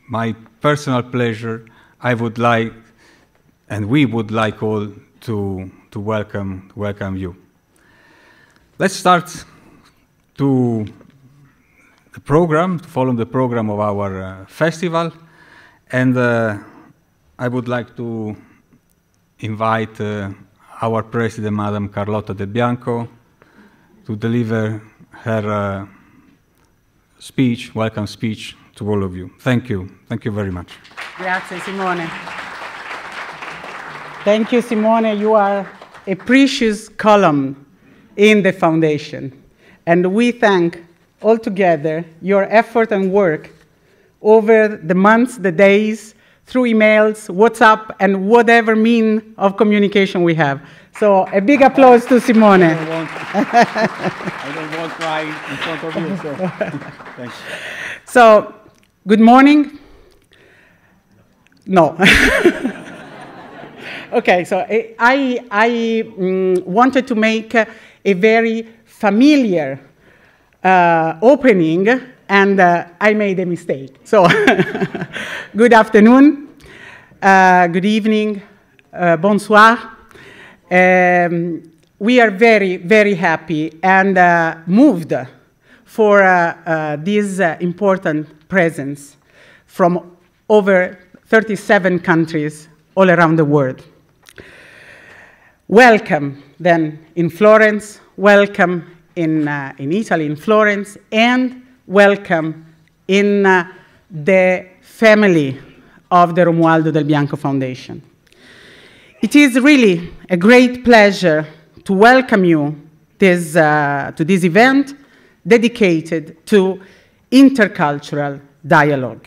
my personal pleasure, I would like, and we would like all to welcome you. Let's start to follow the program of our festival, and I would like to invite our president, Madam Carlotta de Bianco, to deliver her speech, welcome speech to all of you. Thank you. Thank you very much. Grazie, Simone. Thank you, Simone. You are a precious column in the foundation. And we thank all together your effort and work over the months, the days, through emails, WhatsApp, and whatever means of communication we have. So a big applause to Simone. I don't want to cry in front of you, so thanks. So, good morning. No. Okay, so I wanted to make a very familiar opening, and I made a mistake. So, good afternoon, good evening, bonsoir. We are very, very happy and moved for this important presence from over 37 countries all around the world. Welcome, then, in Florence, welcome in Italy, in Florence, and welcome in the family of the Romualdo del Bianco Foundation. It is really a great pleasure to welcome you to this event dedicated to intercultural dialogue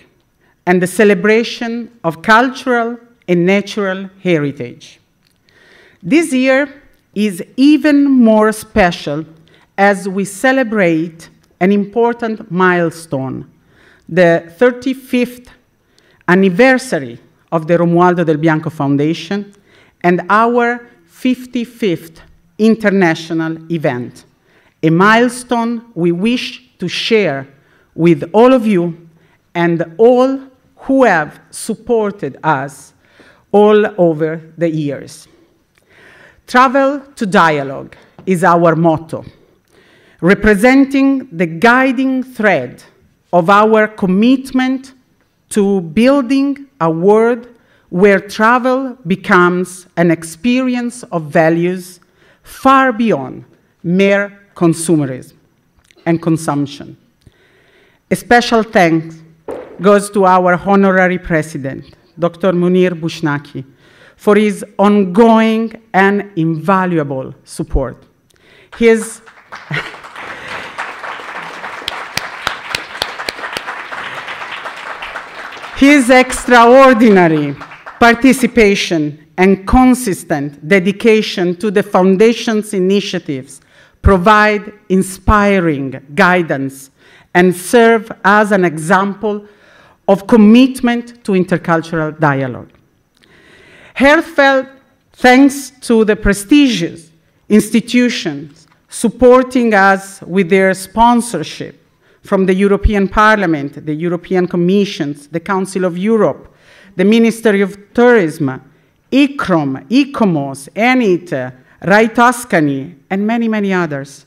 and the celebration of cultural and natural heritage. This year is even more special as we celebrate an important milestone, the 35th anniversary of the Romualdo del Bianco Foundation and our 55th international event, a milestone we wish to share with all of you and all who have supported us all over the years. Travel to dialogue is our motto, representing the guiding thread of our commitment to building a world where travel becomes an experience of values far beyond mere consumerism and consumption. A special thanks goes to our honorary president, Dr. Munir Bushnaki, for his ongoing and invaluable support. His extraordinary participation and consistent dedication to the Foundation's initiatives provide inspiring guidance and serve as an example of commitment to intercultural dialogue. Heartfelt thanks to the prestigious institutions supporting us with their sponsorship from the European Parliament, the European Commission, the Council of Europe, the Ministry of Tourism, ICCROM, ICOMOS, ENIT, RAI Tuscany, and many, many others.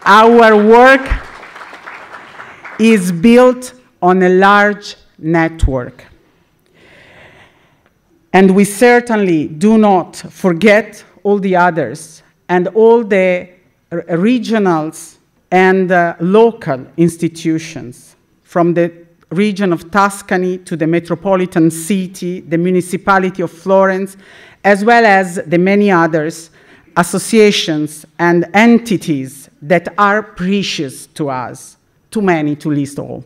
Our work is built on a large network. And we certainly do not forget all the others and all the regionals and local institutions, from the region of Tuscany to the metropolitan city, the municipality of Florence, as well as the many others, associations and entities that are precious to us, too many to list all.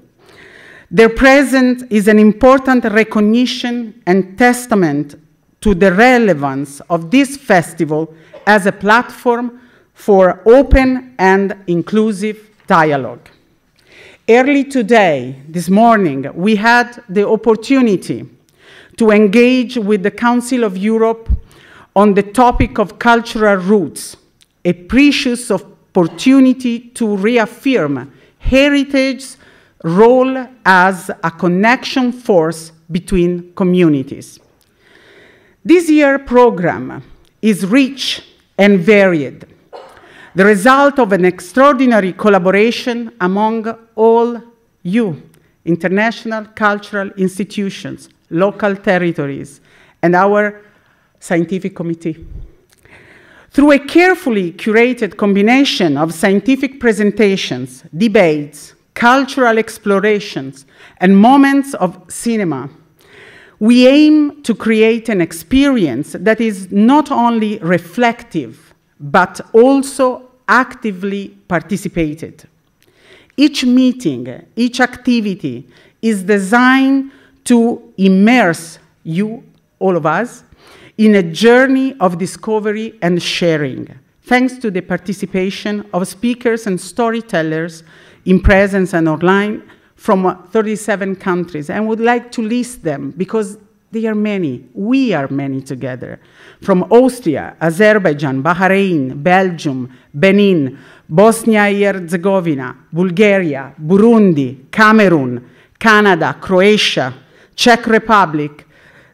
Their presence is an important recognition and testament to the relevance of this festival as a platform for open and inclusive dialogue. Early today, this morning, we had the opportunity to engage with the Council of Europe on the topic of cultural roots, a precious opportunity to reaffirm heritage role as a connection force between communities. This year's program is rich and varied, the result of an extraordinary collaboration among all you, international cultural institutions, local territories, and our scientific committee. Through a carefully curated combination of scientific presentations, debates, cultural explorations, and moments of cinema, we aim to create an experience that is not only reflective, but also actively participated. Each meeting, each activity is designed to immerse you, all of us, in a journey of discovery and sharing, thanks to the participation of speakers and storytellers in presence and online from 37 countries. And I would like to list them because they are many. We are many together. From Austria, Azerbaijan, Bahrain, Belgium, Benin, Bosnia-Herzegovina, Bulgaria, Burundi, Cameroon, Canada, Croatia, Czech Republic,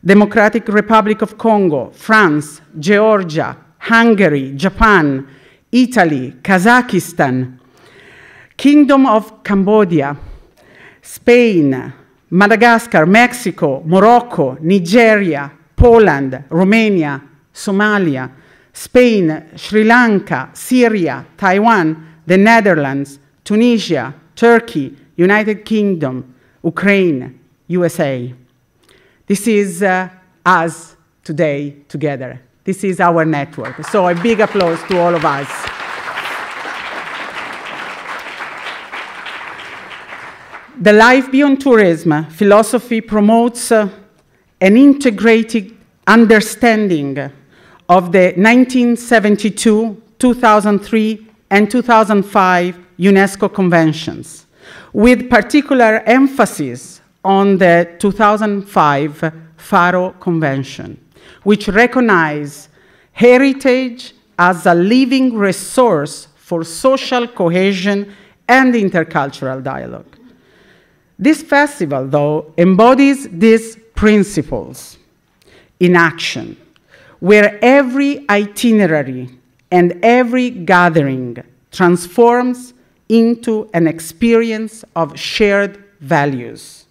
Democratic Republic of Congo, France, Georgia, Hungary, Japan, Italy, Kazakhstan, Kingdom of Cambodia, Spain, Madagascar, Mexico, Morocco, Nigeria, Poland, Romania, Somalia, Spain, Sri Lanka, Syria, Taiwan, the Netherlands, Tunisia, Turkey, United Kingdom, Ukraine, USA. This is us today together. This is our network. So a big applause to all of us. The Life Beyond Tourism philosophy promotes an integrated understanding of the 1972, 2003, and 2005 UNESCO conventions, with particular emphasis on the 2005 Faro Convention, which recognizes heritage as a living resource for social cohesion and intercultural dialogue. This festival, though, embodies these principles in action, where every itinerary and every gathering transforms into an experience of shared values.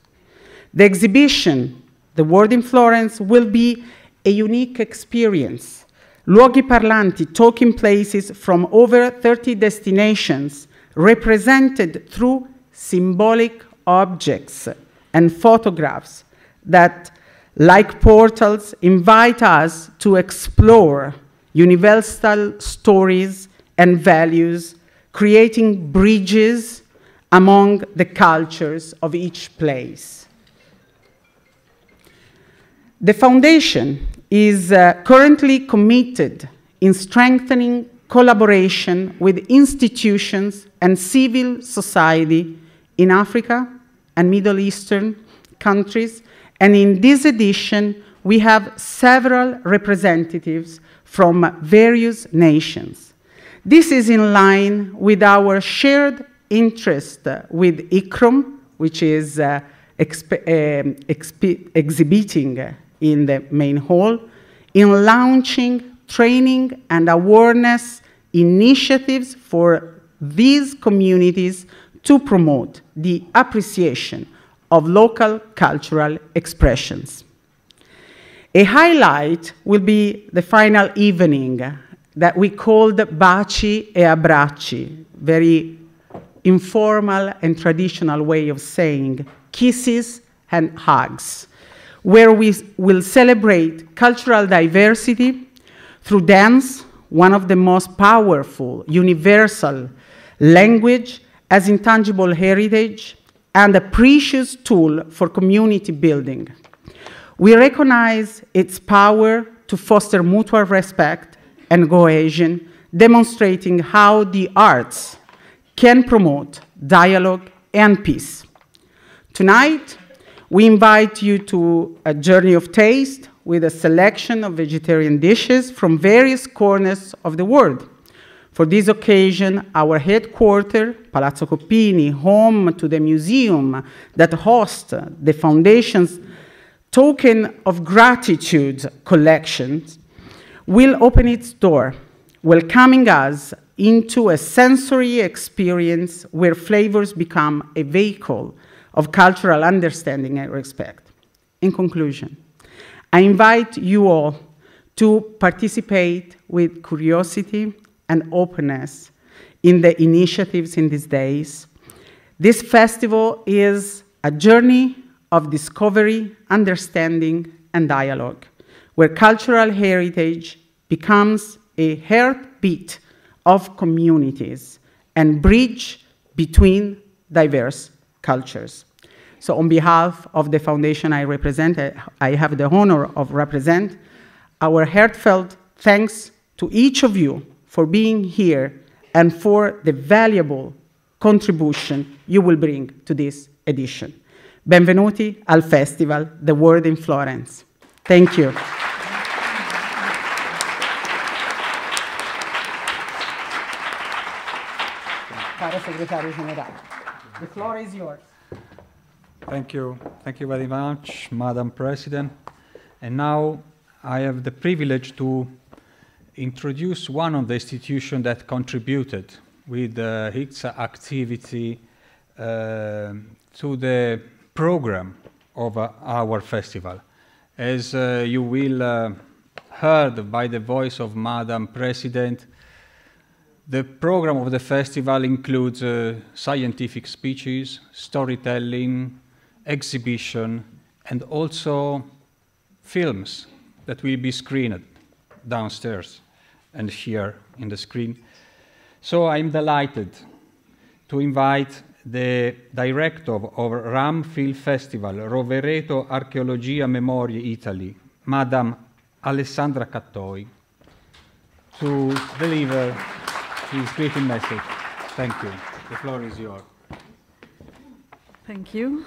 The exhibition, The World in Florence, will be a unique experience. Luoghi parlanti, talking places from over 30 destinations, represented through symbolic objects and photographs that, like portals, invite us to explore universal stories and values, creating bridges among the cultures of each place. The Foundation is currently committed in strengthening collaboration with institutions and civil society in Africa and Middle Eastern countries, and in this edition we have several representatives from various nations. This is in line with our shared interest with ICCROM, which is exhibiting in the main hall, in launching training and awareness initiatives for these communities to promote the appreciation of local cultural expressions. A highlight will be the final evening that we called Baci e Abbracci, very informal and traditional way of saying kisses and hugs, where we will celebrate cultural diversity through dance, one of the most powerful, universal language as intangible heritage and a precious tool for community building. We recognize its power to foster mutual respect and cohesion, demonstrating how the arts can promote dialogue and peace. Tonight, we invite you to a journey of taste with a selection of vegetarian dishes from various corners of the world, For this occasion, our headquarters, Palazzo Coppini, home to the museum that hosts the Foundation's Token of Gratitude collections, will open its door, welcoming us into a sensory experience where flavors become a vehicle of cultural understanding and respect. In conclusion, I invite you all to participate with curiosity and openness in the initiatives in these days. This festival is a journey of discovery, understanding, and dialogue, where cultural heritage becomes a heartbeat of communities and bridge between diverse cultures. So on behalf of the foundation I represent, I have the honor of represent, our heartfelt thanks to each of you for being here and for the valuable contribution you will bring to this edition. Benvenuti al Festival The World in Florence. Thank you. Caro Segretario Generale, the floor is yours. Thank you. Thank you very much, Madam President. And now I have the privilege to introduce one of the institutions that contributed with its activity to the program of our festival. As you will heard by the voice of Madam President, the program of the festival includes scientific speeches, storytelling, exhibition, and also films that will be screened downstairs and here in the screen. So I'm delighted to invite the director of RAM Film Festival, Rovereto Archeologia Memorie, Italy, Madam Alessandra Cattoi, to deliver his greeting message. Thank you. The floor is yours. Thank you.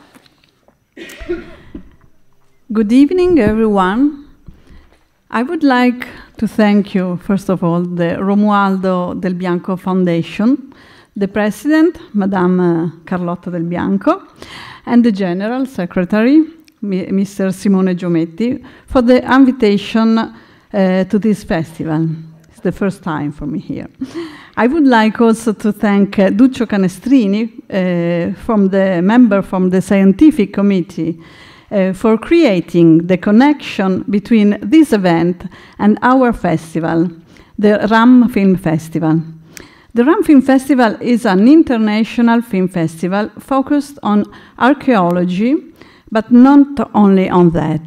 Good evening, everyone. I would like to thank you, first of all, the Romualdo del Bianco Foundation, the President, Madame Carlotta del Bianco, and the General Secretary, Mr. Simone Giometti, for the invitation to this festival. It's the first time for me here. I would like also to thank Duccio Canestrini, member from the Scientific Committee, for creating the connection between this event and our festival, the RAM Film Festival. The RAM Film Festival is an international film festival focused on archaeology, but not only on that.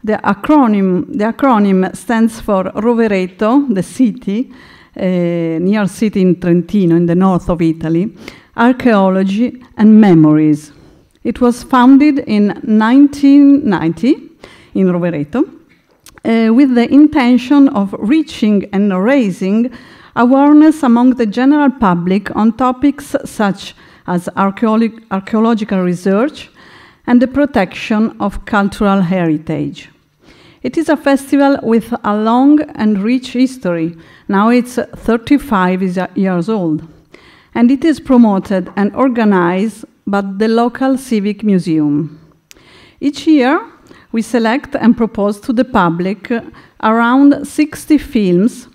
The acronym stands for Rovereto, the city, near city in Trentino, in the north of Italy, Archaeology and Memories. It was founded in 1990 in Rovereto with the intention of reaching and raising awareness among the general public on topics such as archaeological research and the protection of cultural heritage. It is a festival with a long and rich history. Now it's 35 years old, and it is promoted and organized by the local civic museum. Each year, we select and propose to the public around 60 films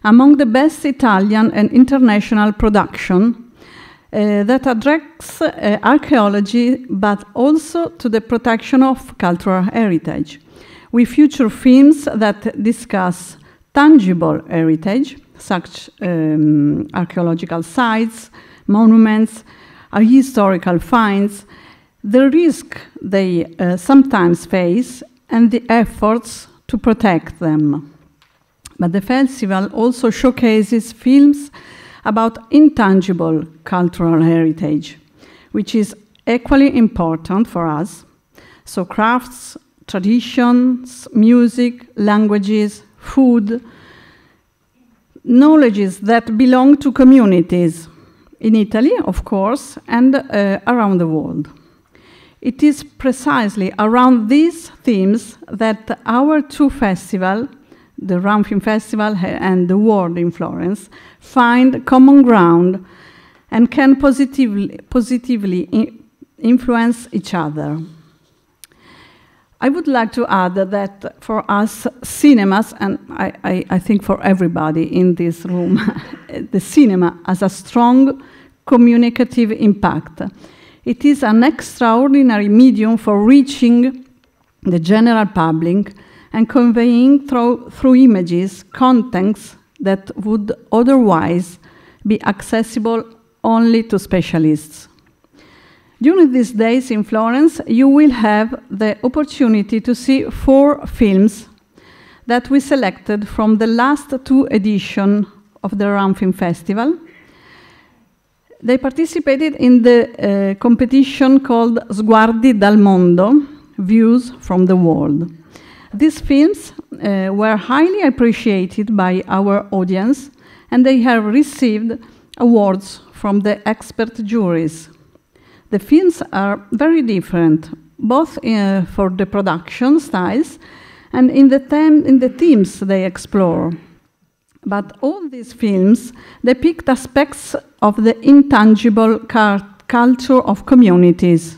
among the best Italian and international production that address archaeology, but also to the protection of cultural heritage. We feature films that discuss tangible heritage, such archaeological sites, monuments, historical finds, the risk they sometimes face, and the efforts to protect them. But the festival also showcases films about intangible cultural heritage, which is equally important for us. So crafts, traditions, music, languages, food, knowledges that belong to communities in Italy, of course, and around the world. It is precisely around these themes that our two festivals, the Round Film Festival and the world in Florence find common ground and can positively influence each other. I would like to add that for us, cinemas, and I think for everybody in this room, the cinema has a strong communicative impact. It is an extraordinary medium for reaching the general public and conveying through images contents that would otherwise be accessible only to specialists. During these days in Florence, you will have the opportunity to see 4 films that we selected from the last 2 editions of the Round Film Festival. They participated in the competition called Sguardi dal Mondo, Views from the World. These films were highly appreciated by our audience, and they have received awards from the expert juries. The films are very different, both for the production styles and in the themes they explore. But all these films depict aspects of the intangible culture of communities.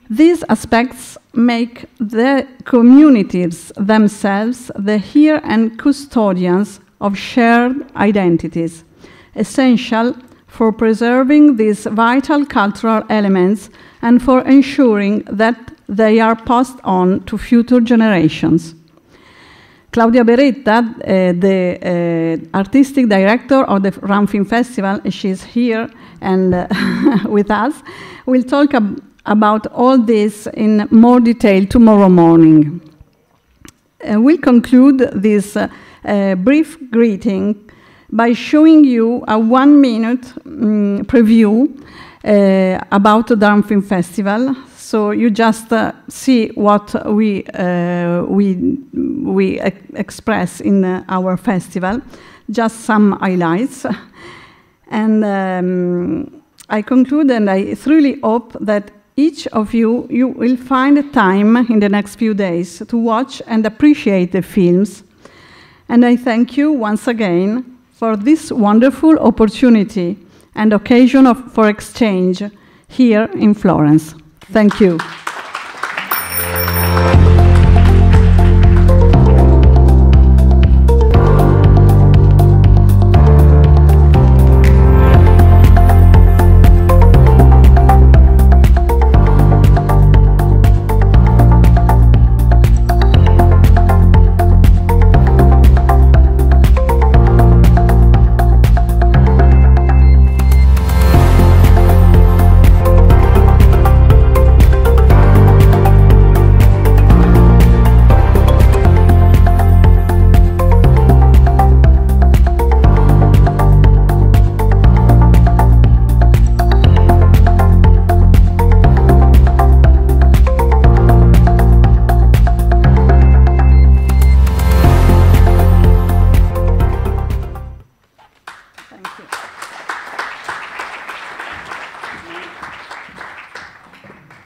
These aspects make the communities themselves the heirs and custodians of shared identities, essential for preserving these vital cultural elements and for ensuring that they are passed on to future generations. Claudia Beretta, the artistic director of the Round Film Festival, she's here and with us, will talk about all this in more detail tomorrow morning. We'll conclude this brief greeting by showing you a 1-minute preview about the Round Film Festival. So you just see what we express in our festival, just some highlights. And I conclude, and I truly hope that each of you will find time in the next few days to watch and appreciate the films. And I thank you once again for this wonderful opportunity and occasion for exchange here in Florence. Thank you.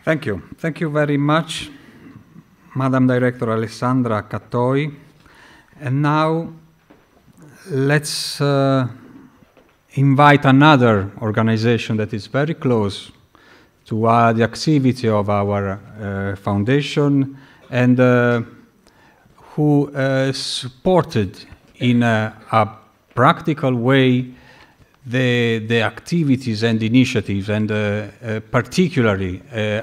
Thank you. Thank you very much, Madam Director Alessandra Cattoi. And now let's invite another organization that is very close to the activity of our foundation and who supported in a practical way the activities and initiatives, and particularly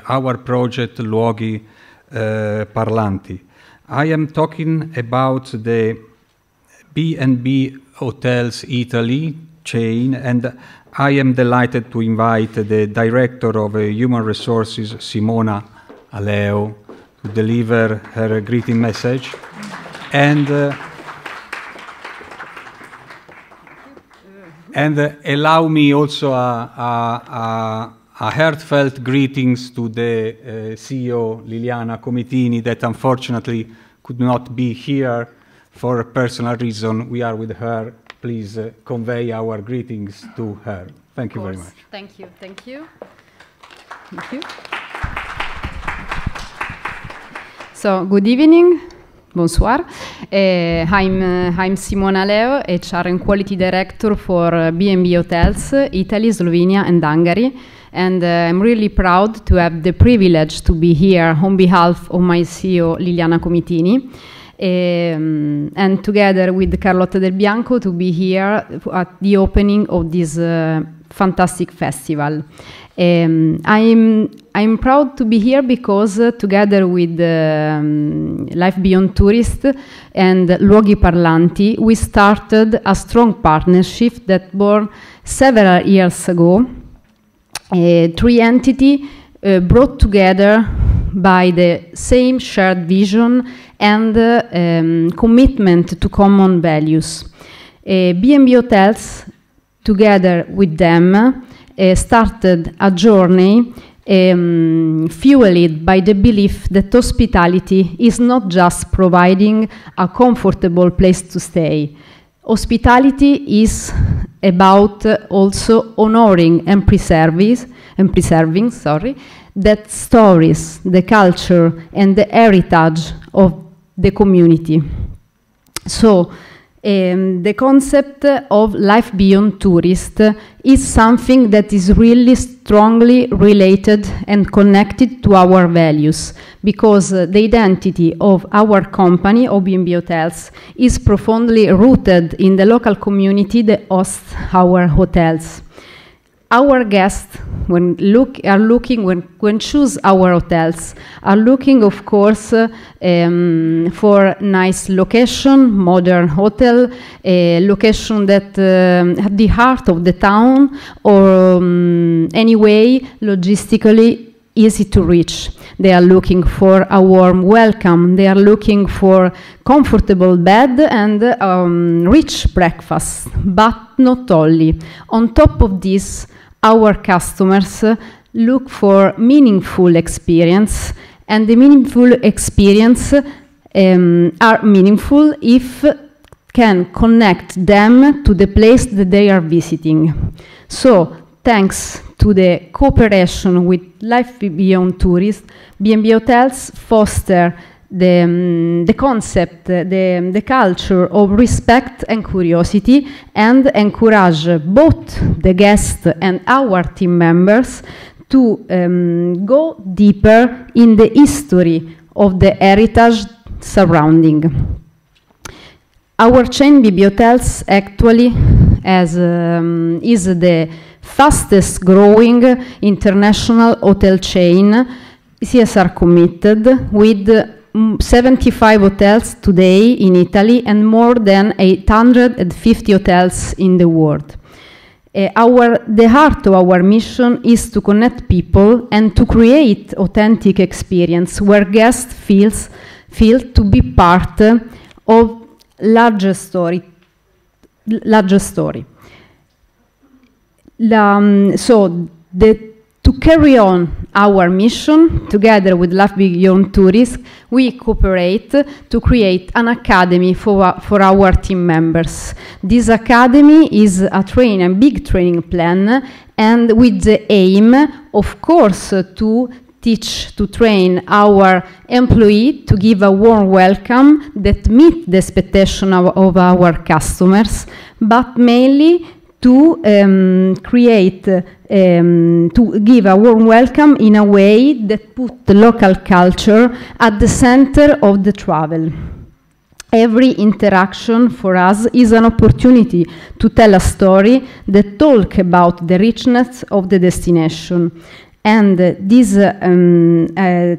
our project Luoghi Parlanti. I am talking about the B&B Hotels Italy chain, and I am delighted to invite the Director of Human Resources, Simona Aleo, to deliver her greeting message. And allow me also a heartfelt greetings to the CEO Liliana Comitini, that unfortunately could not be here for a personal reason. We are with her. Please convey our greetings to her. Thank you very much. Thank you. Thank you. Thank you. So, good evening Bonsoir. I'm Simona Aleo, HR and Quality Director for B&B Hotels, Italy, Slovenia, and Hungary. And I'm really proud to have the privilege to be here on behalf of my CEO, Liliana Comitini, and together with Carlotta del Bianco to be here at the opening of this fantastic festival. I'm proud to be here because together with Life Beyond Tourist and Luoghi Parlanti, we started a strong partnership that born several years ago. Three entities brought together by the same shared vision and commitment to common values. B&B Hotels, together with them, started a journey fueled by the belief that hospitality is not just providing a comfortable place to stay. Hospitality is about also honoring and preserving that stories, the culture, and the heritage of the community. So, the concept of life beyond tourist is something that is really strongly related and connected to our values, because the identity of our company, B&B Hotels, is profoundly rooted in the local community that hosts our hotels. Our guests, when choose our hotels, are looking, of course, for nice location, modern hotel, location that at the heart of the town, or anyway, logistically easy to reach. They are looking for a warm welcome. They are looking for comfortable bed and rich breakfast, but not only. On top of this, our customers look for meaningful experience, and the meaningful experience are meaningful if can connect them to the place that they are visiting. So, thanks to the cooperation with Life Beyond Tourist, B&B Hotels foster the concept, the culture of respect and curiosity, and encourage both the guests and our team members to go deeper in the history of the heritage surrounding. Our chain B&B Hotels actually is the fastest growing international hotel chain, CSR committed, with 75 hotels today in Italy and more than 850 hotels in the world. The heart of our mission is to connect people and to create authentic experience where guests feel to be part of larger story. To carry on our mission, together with Life Beyond Tourist, we cooperate to create an academy for our team members. This academy is a big training plan, and with the aim, of course, to train our employee to give a warm welcome that meet the expectation of our customers, but mainly to to give a warm welcome in a way that put the local culture at the center of the travel. Every interaction for us is an opportunity to tell a story that talks about the richness of the destination. And this,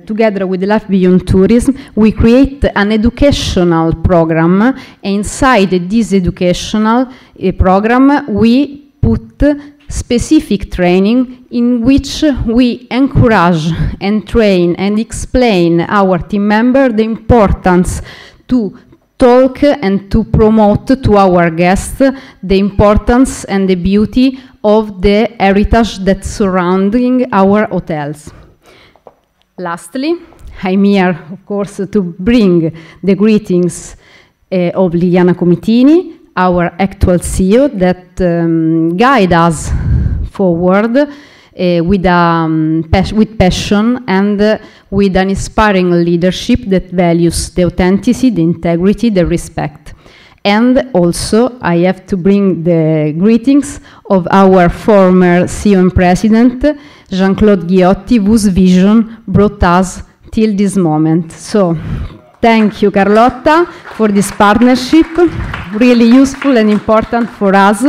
together with Life Beyond Tourism, we create an educational program. And inside this educational program, we put specific training in which we encourage and train and explain our team member the importance to talk and to promote to our guests the importance and the beauty of the heritage that's surrounding our hotels. Lastly, I'm here, of course, to bring the greetings of Liliana Comitini, our actual CEO, that guide us forward with passion and with an inspiring leadership that values the authenticity, the integrity, the respect. And also, I have to bring the greetings of our former CEO and President, Jean-Claude Ghiotti, whose vision brought us till this moment. So, thank you, Carlotta, for this partnership, really useful and important for us.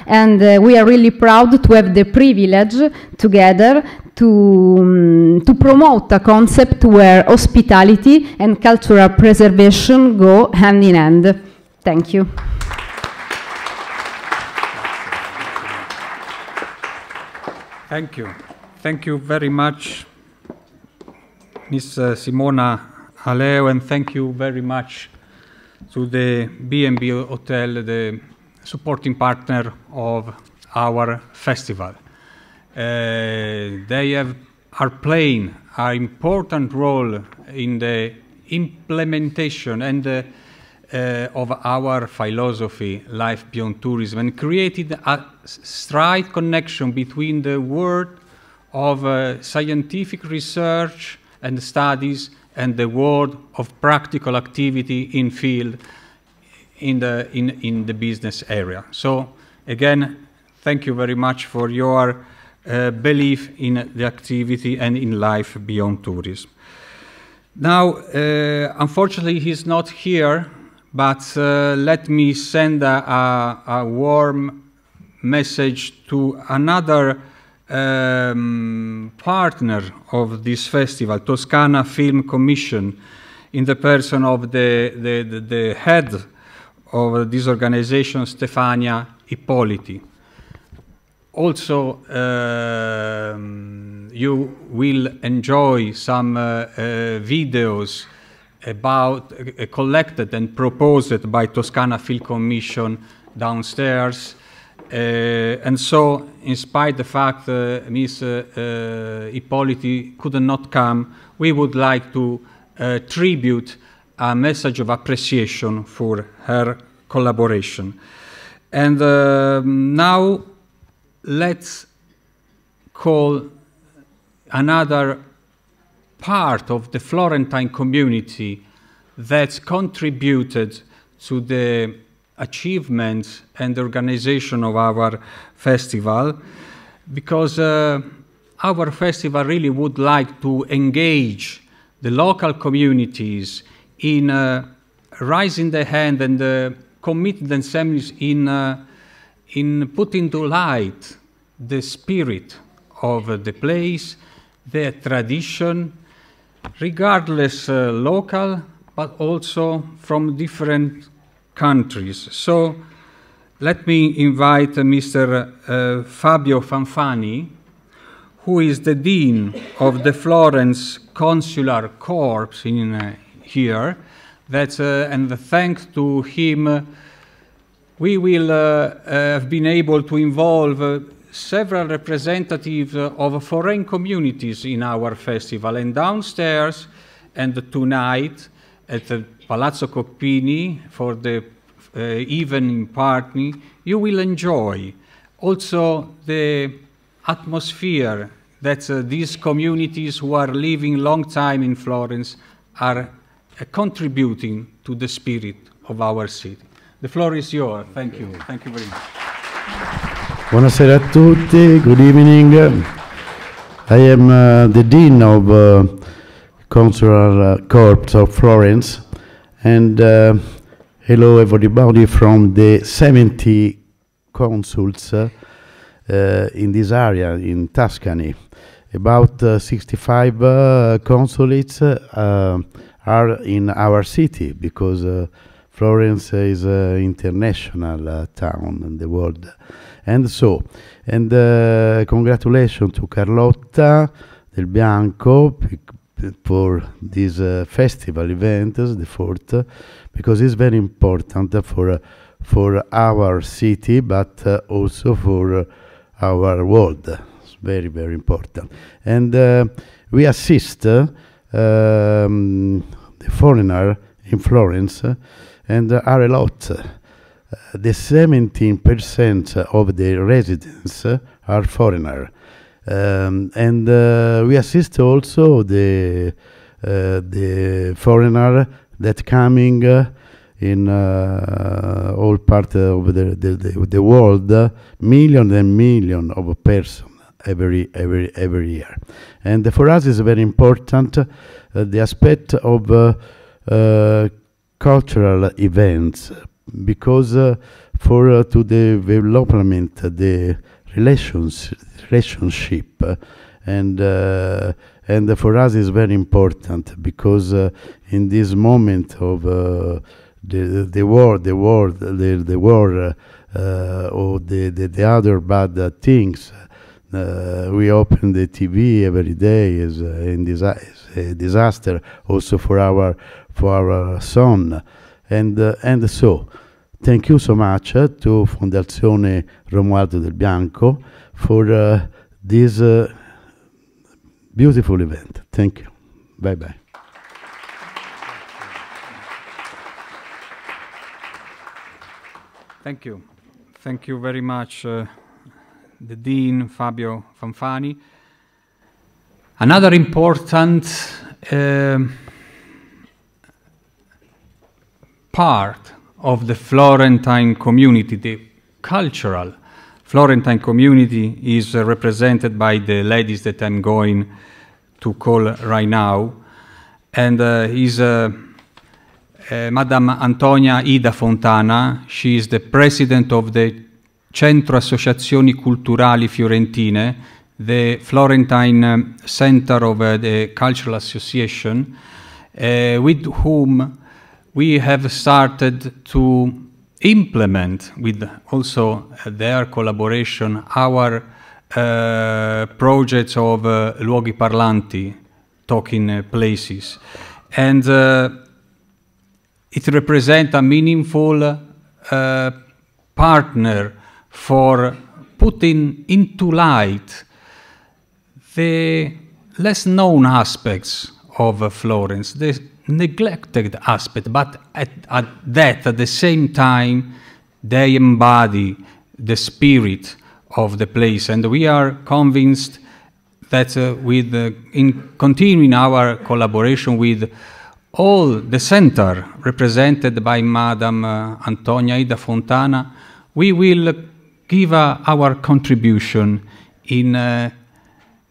And we are really proud to have the privilege together to promote a concept where hospitality and cultural preservation go hand in hand. Thank you. Thank you. Thank you very much, Ms. Simona, Aleo, and thank you very much to the B&B Hotel, the supporting partner of our festival. They are playing an important role in the implementation and of our philosophy, Life Beyond Tourism, and created a straight connection between the world of scientific research and studies and the world of practical activity in field in the business area. So again, thank you very much for your belief in the activity and in life beyond tourism. Now, unfortunately, he's not here, but let me send a warm message to another partner of this festival, Toscana Film Commission, in the person of the head of this organization, Stefania, Ippoliti. Also, you will enjoy some videos about collected and proposed by Toscana Film Commission downstairs. And so, in spite of the fact Ms. Ippoliti could not come, we would like to tribute a message of appreciation for her collaboration. And now let's call another part of the Florentine community that's contributed to the achievements and the organization of our festival, because our festival really would like to engage the local communities in raising their hand and commit themselves in putting to light the spirit of the place, their tradition, regardless local, but also from different countries. So let me invite Mr. Fabio Fanfani, who is the Dean of the Florence Consular Corps in here. That's, and thanks to him, we will have been able to involve several representatives of foreign communities in our festival. And downstairs, and tonight at the Palazzo Coppini for the evening party, you will enjoy also the atmosphere that these communities who are living long time in Florence are contributing to the spirit of our city. The floor is yours. Thank you. Thank you very much. Buonasera a tutti. Good evening. I am the Dean of Consular Corps of Florence, and hello everybody from the 70 consuls in this area in Tuscany. About 65 consulates are in our city, because Florence is an international town in the world. And so, and congratulations to Carlotta del Bianco for this festival event, the fourth, because it's very important for our city, but also for our world. It's very, very important. And we assist the foreigner in Florence, and are a lot. The 17% of the residents are foreigner. And we assist also the foreigner that coming in all parts of the world, million and million of persons every year. And for us is very important the aspect of cultural events, because for to the development the relationship and for us is very important, because in this moment of the war or the other bad things, we open the TV every day is a disaster also for our son, and so thank you so much to Fondazione Romualdo del Bianco for this beautiful event. Thank you. Bye bye. Thank you. Thank you very much, the Dean, Fabio Fanfani. Another important part of the Florentine community, the cultural Florentine community, is represented by the ladies that I'm going to call right now, and is Madame Antonia Ida Fontana. She is the president of the Centro Associazioni Culturali Fiorentine, the Florentine Center of the Cultural Association, with whom we have started to implement, with also their collaboration, our projects of luoghi parlanti, talking places. And it represents a meaningful partner for putting into light the less known aspects of Florence, the neglected aspect, but at the same time, they embody the spirit of the place. And we are convinced that in continuing our collaboration with all the center represented by Madame Antonia Ida Fontana, we will give our contribution in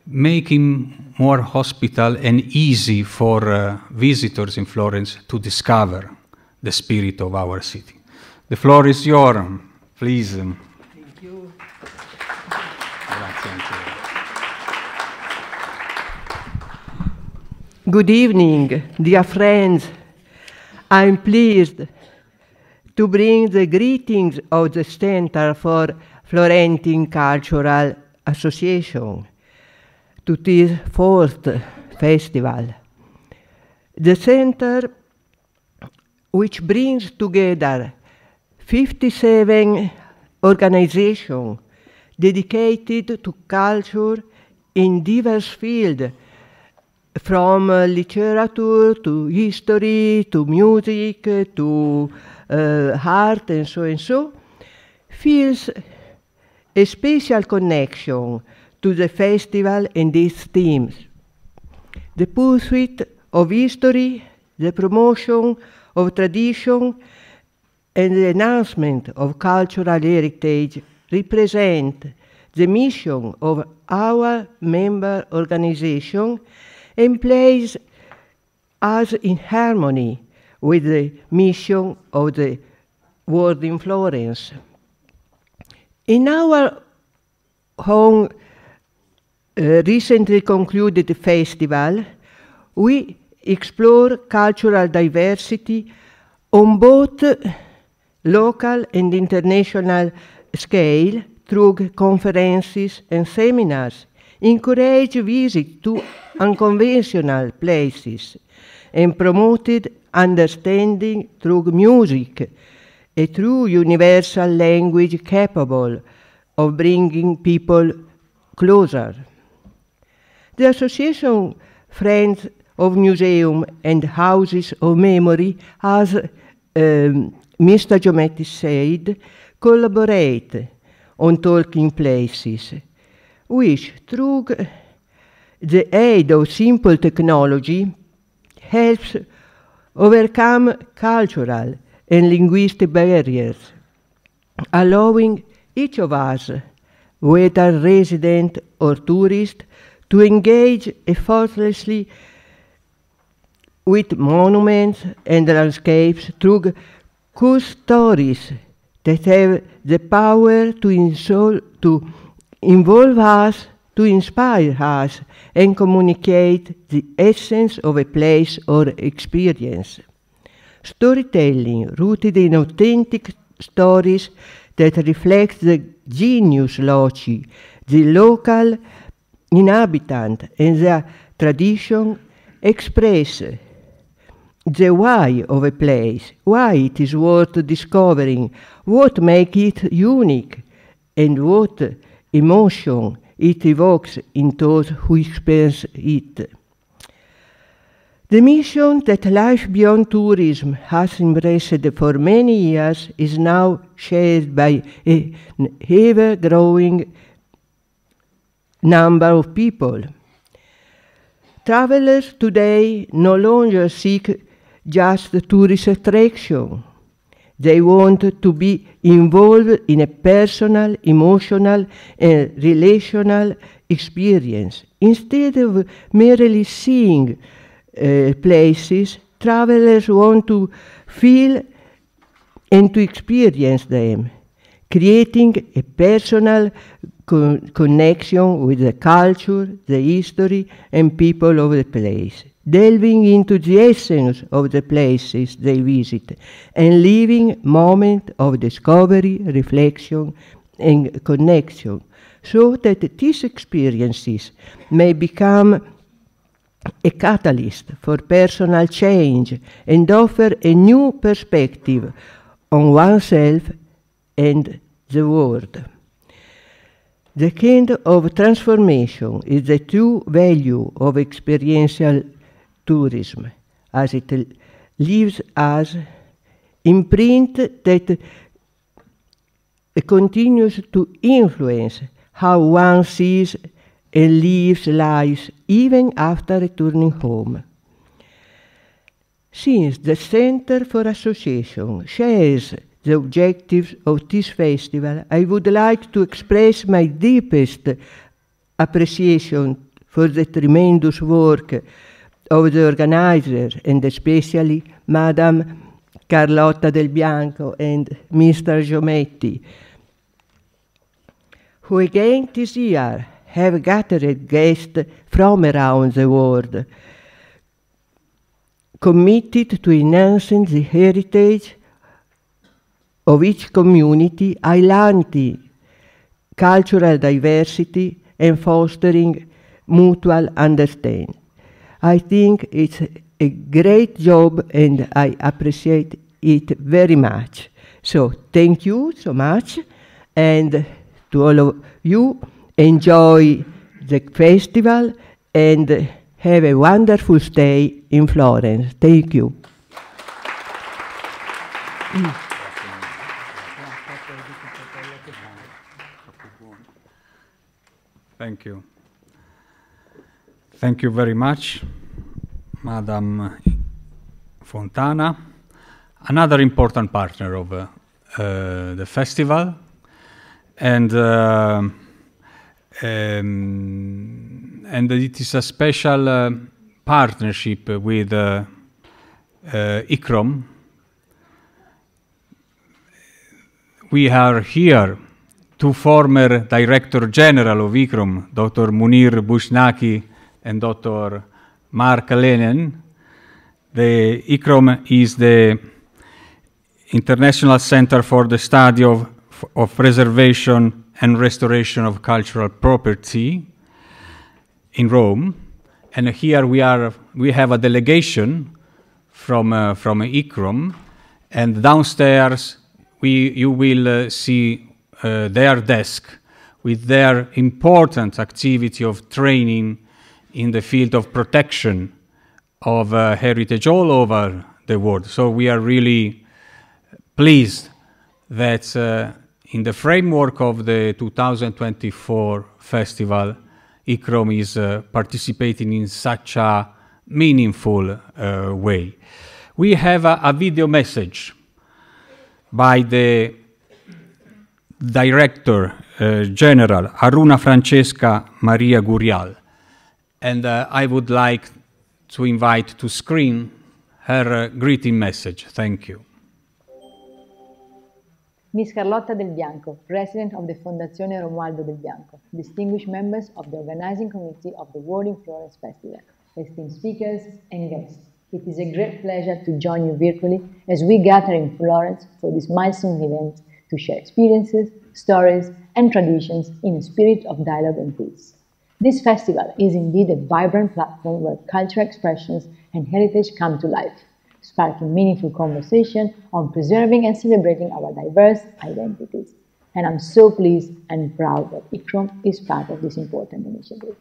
making more hospitable and easy for visitors in Florence to discover the spirit of our city. The floor is yours, please. Thank you. Good evening, dear friends. I'm pleased to bring the greetings of the Center for Florentine Cultural Association to this fourth festival. The center, which brings together 57 organizations dedicated to culture in diverse fields, from literature to history to music to art and so, feels a special connection to the festival and its themes. The pursuit of history, the promotion of tradition, and the enhancement of cultural heritage represent the mission of our member organization and place us in harmony with the mission of the World in Florence. In our home recently concluded festival, we explore cultural diversity on both local and international scale through conferences and seminars, encourage visit to unconventional places, and promoted understanding through music, a true universal language capable of bringing people closer. The Association Friends of Museum and Houses of Memory, as Mr. Giometti said, collaborate on talking places. which, through the aid of simple technology, helps overcome cultural and linguistic barriers, allowing each of us, whether resident or tourist, to engage effortlessly with monuments and landscapes through stories that have the power to involve us, to inspire us, and communicate the essence of a place or experience. Storytelling rooted in authentic stories that reflect the genius loci, the local inhabitant, and their tradition express the why of a place, why it is worth discovering, what makes it unique, and what emotion it evokes in those who experience it. The mission that Life Beyond Tourism has embraced for many years is now shared by an ever-growing number of people. Travelers today no longer seek just tourist attraction. They want to be involved in a personal, emotional, and relational experience. Instead of merely seeing places, travelers want to feel and to experience them, creating a personal connection with the culture, the history, and people of the place, delving into the essence of the places they visit, and living moments of discovery, reflection, and connection, so that these experiences may become a catalyst for personal change and offer a new perspective on oneself and the world. The kind of transformation is the true value of experiential tourism, as it leaves us imprint that continues to influence how one sees and lives lives even after returning home. Since the Center for Association shares the objectives of this festival, I would like to express my deepest appreciation for the tremendous work of the organizers, and especially Madam Carlotta del Bianco and Mr. Giometti, who again this year have gathered guests from around the world, committed to enhancing the heritage of each community, highlighting cultural diversity and fostering mutual understanding. I think it's a great job and I appreciate it very much. So thank you so much, and to all of you, enjoy the festival and have a wonderful stay in Florence. Thank you. Thank you. Thank you very much, Madam Fontana, another important partner of the festival, and it is a special partnership with ICCROM. We are here, two former Director General of ICCROM, Dr. Munir Bushnaki and Dr. Mark Lenen. The ICCROM is the International Center for the Study of Preservation and Restoration of Cultural Property in Rome. And here we have a delegation from ICCROM, and downstairs you will see their desk with their important activity of training in the field of protection of heritage all over the world. So we are really pleased that in the framework of the 2024 festival, ICCROM is participating in such a meaningful way. We have a video message by the Director General Aruna Francesca Maria Gujral, and I would like to invite to screen her greeting message. Thank you. Ms. Carlotta del Bianco, President of the Fondazione Romualdo del Bianco, distinguished members of the organizing committee of the World in Florence Festival, esteemed speakers and guests, it is a great pleasure to join you virtually as we gather in Florence for this milestone event to share experiences, stories, and traditions in a spirit of dialogue and peace. This festival is indeed a vibrant platform where cultural expressions and heritage come to life, sparking meaningful conversation on preserving and celebrating our diverse identities. And I'm so pleased and proud that ICCROM is part of this important initiative.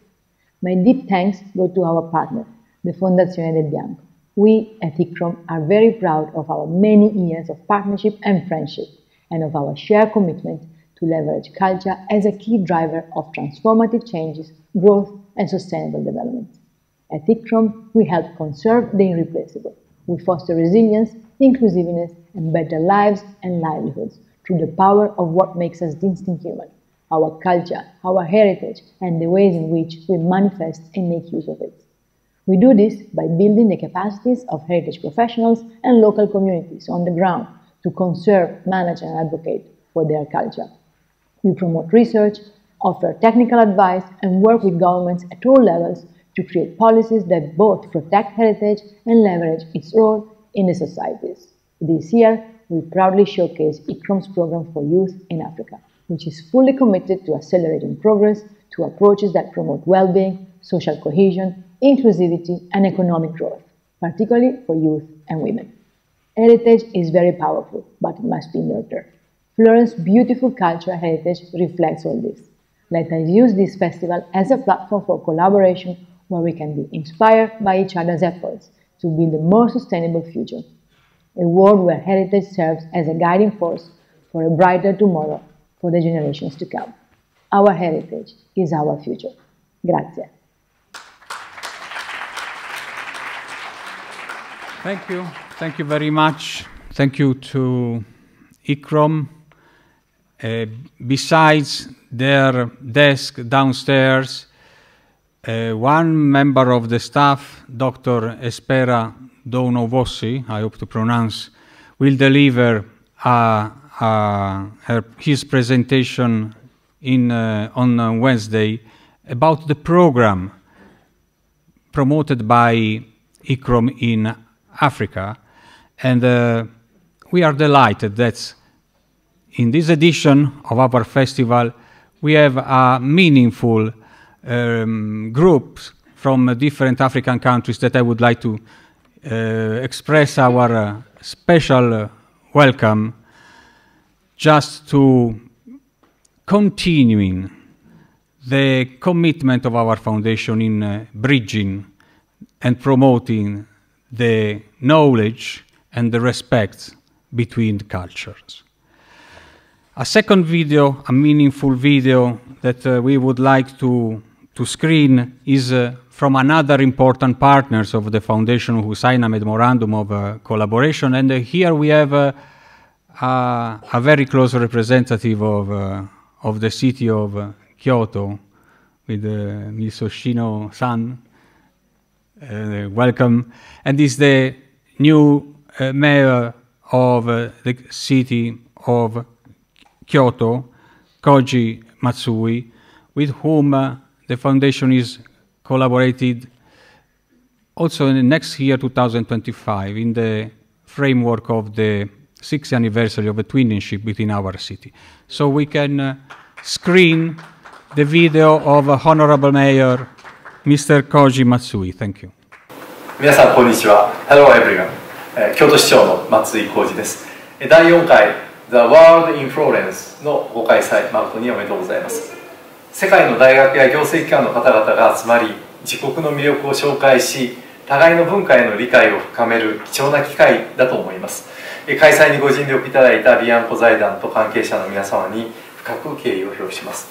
My deep thanks go to our partner, the Fondazione del Bianco. We at ICCROM are very proud of our many years of partnership and friendship, and of our shared commitment to leverage culture as a key driver of transformative changes, growth, and sustainable development. At ICCROM, we help conserve the irreplaceable. We foster resilience, inclusiveness, and better lives and livelihoods through the power of what makes us distinct human, our culture, our heritage, and the ways in which we manifest and make use of it. We do this by building the capacities of heritage professionals and local communities on the ground to conserve, manage, and advocate for their culture. We promote research, offer technical advice, and work with governments at all levels to create policies that both protect heritage and leverage its role in the societies. This year, we proudly showcase ICCROM's program for youth in Africa, which is fully committed to accelerating progress to approaches that promote well-being, social cohesion, inclusivity, and economic growth, particularly for youth and women. Heritage is very powerful, but it must be nurtured. Florence's beautiful cultural heritage reflects all this. Let us use this festival as a platform for collaboration where we can be inspired by each other's efforts to build a more sustainable future. A world where heritage serves as a guiding force for a brighter tomorrow for the generations to come. Our heritage is our future. Grazie. Thank you. Thank you very much. Thank you to ICCROM. Besides their desk downstairs, one member of the staff, Dr. Espera Dounovossi, I hope to pronounce, will deliver his presentation on Wednesday about the program promoted by ICCROM in Africa, and we are delighted that in this edition of our festival we have a meaningful group from different African countries that I would like to express our special welcome, just to continuing the commitment of our foundation in bridging and promoting the knowledge and the respect between the cultures. A second video, a meaningful video that we would like to screen is from another important partners of the foundation who signed a memorandum of collaboration, and here we have a very close representative of the city of Kyoto, with Ms. Oshino-san. Welcome. And is the new mayor of the city of Kyoto, Koji Matsui, with whom the foundation is collaborated also in the next year, 2025, in the framework of the 6th anniversary of the twinship between our city. So we can screen the video of Honorable Mayor Mr. Koji Matsui. Thank you. 皆さんこんにちは。Hello everyone. 京都市長の松井浩二です。第4回 The World in Florence のご開催誠におめでとうございます。世界の大学や行政機関の方々が集まり、自国の魅力を紹介し、互いの文化への理解を深める貴重な機会だと思います。開催にご尽力いただいたビアンコ財団と関係者の皆様に深く敬意を表します。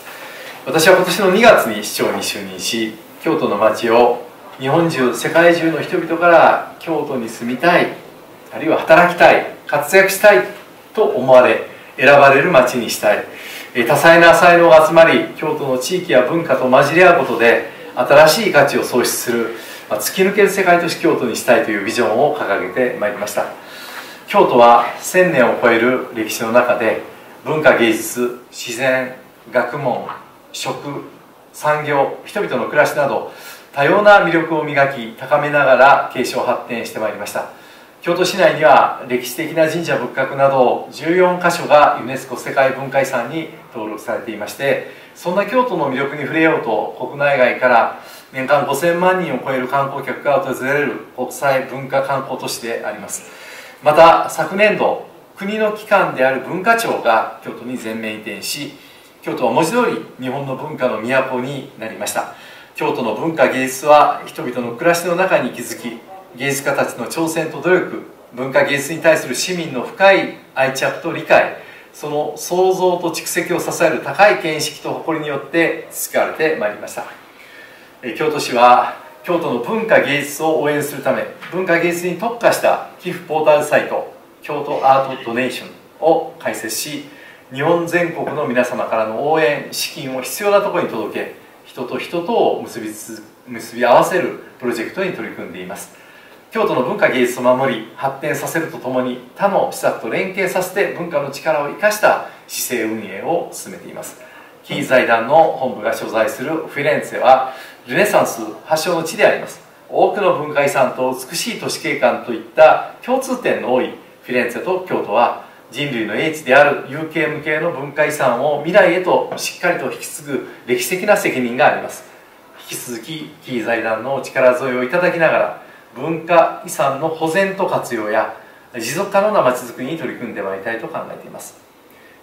私は今年の2月に市長に就任し、京都の街を日本中、世界中の人々から京都に住みたい、あるいは働きたい、活躍したいと思われ、選ばれる街にしたい。多彩な才能が集まり、京都の地域や文化と混じり合うことで、新しい価値を創出する、突き抜ける世界都市京都にしたいというビジョンを掲げてまいりました。京都は1000年を超える歴史の中で、文化芸術、自然、学問、食、産業、人々の暮らしなど多様な魅力を磨き高めながら継承発展してまいりました。京都市内には歴史的な神社仏閣など14カ所がユネスコ世界文化遺産に登録されていまして、そんな京都の魅力に触れようと国内外から年間5000万人を超える観光客が訪れる国際文化観光都市であります。また昨年度、国の機関である文化庁が京都に全面移転し、京都は文字通り日本の文化の都になりました。京都の文化芸術は人々の暮らしの中に息づき、芸術家たちの挑戦と努力、文化芸術に対する市民の深い愛着と理解、その創造と蓄積を支える高い見識と誇りによって培われてまいりました。京都市は京都の文化芸術を応援するため、文化芸術に特化した寄付ポータルサイト、京都アートドネーションを開設し、日本全国の皆様からの応援、資金を必要なところに届け、人と人とを結び合わせるプロジェクトに取り組んでいます。京都の文化芸術を守り、発展させるとともに、他の施策と連携させて文化の力を生かした市政運営を進めています。キー財団の本部が所在するフィレンツェは、ルネサンス発祥の地であります。多くの文化遺産と美しい都市景観といった共通点の多いフィレンツェと京都は、人類の英知である有形無形の文化遺産を未来へとしっかりと引き継ぐ歴史的な責任があります。引き続きキー財団のお力添えをいただきながら、文化遺産の保全と活用や持続可能なまちづくりに取り組んでまいりたいと考えています。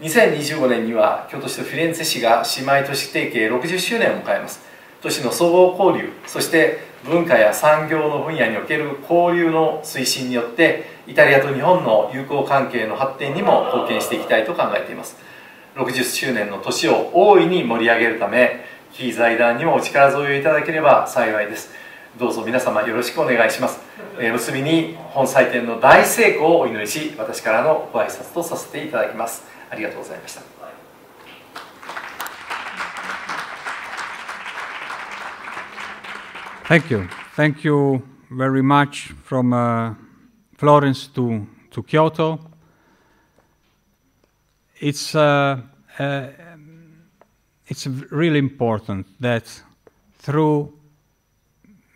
2025年には京都市とフィレンツェ市が姉妹都市提携60周年を迎えます。都市の総合交流、そして文化や産業の分野における交流の推進によってイタリアと日本の友好関係の発展にも貢献していきたいと考えています。60周年の年を大いに盛り上げるため、キー財団にもお力添えをいただければ幸いです。どうぞ皆様よろしくお願いします。結びに本祭典の大成功をお祈りし、私からのご挨拶とさせていただきます。ありがとうございました。Thank you. Thank you very much from Florence to Kyoto. It's really important that through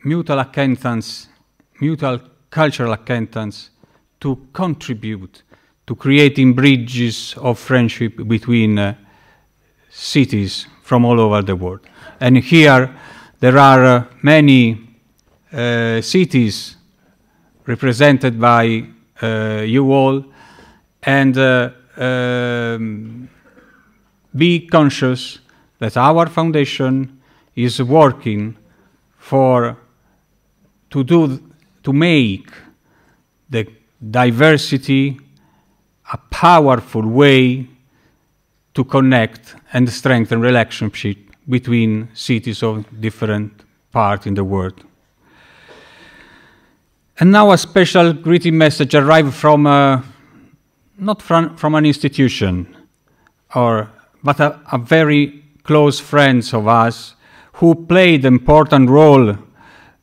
mutual acquaintance, mutual cultural acquaintance, to contribute to creating bridges of friendship between cities from all over the world. And here there are many cities represented by you all, and be conscious that our foundation is working to make the diversity a powerful way to connect and strengthen relationship between cities of different parts in the world. And now a special greeting message arrived from, not from an institution, but a very close friends of us who played important role,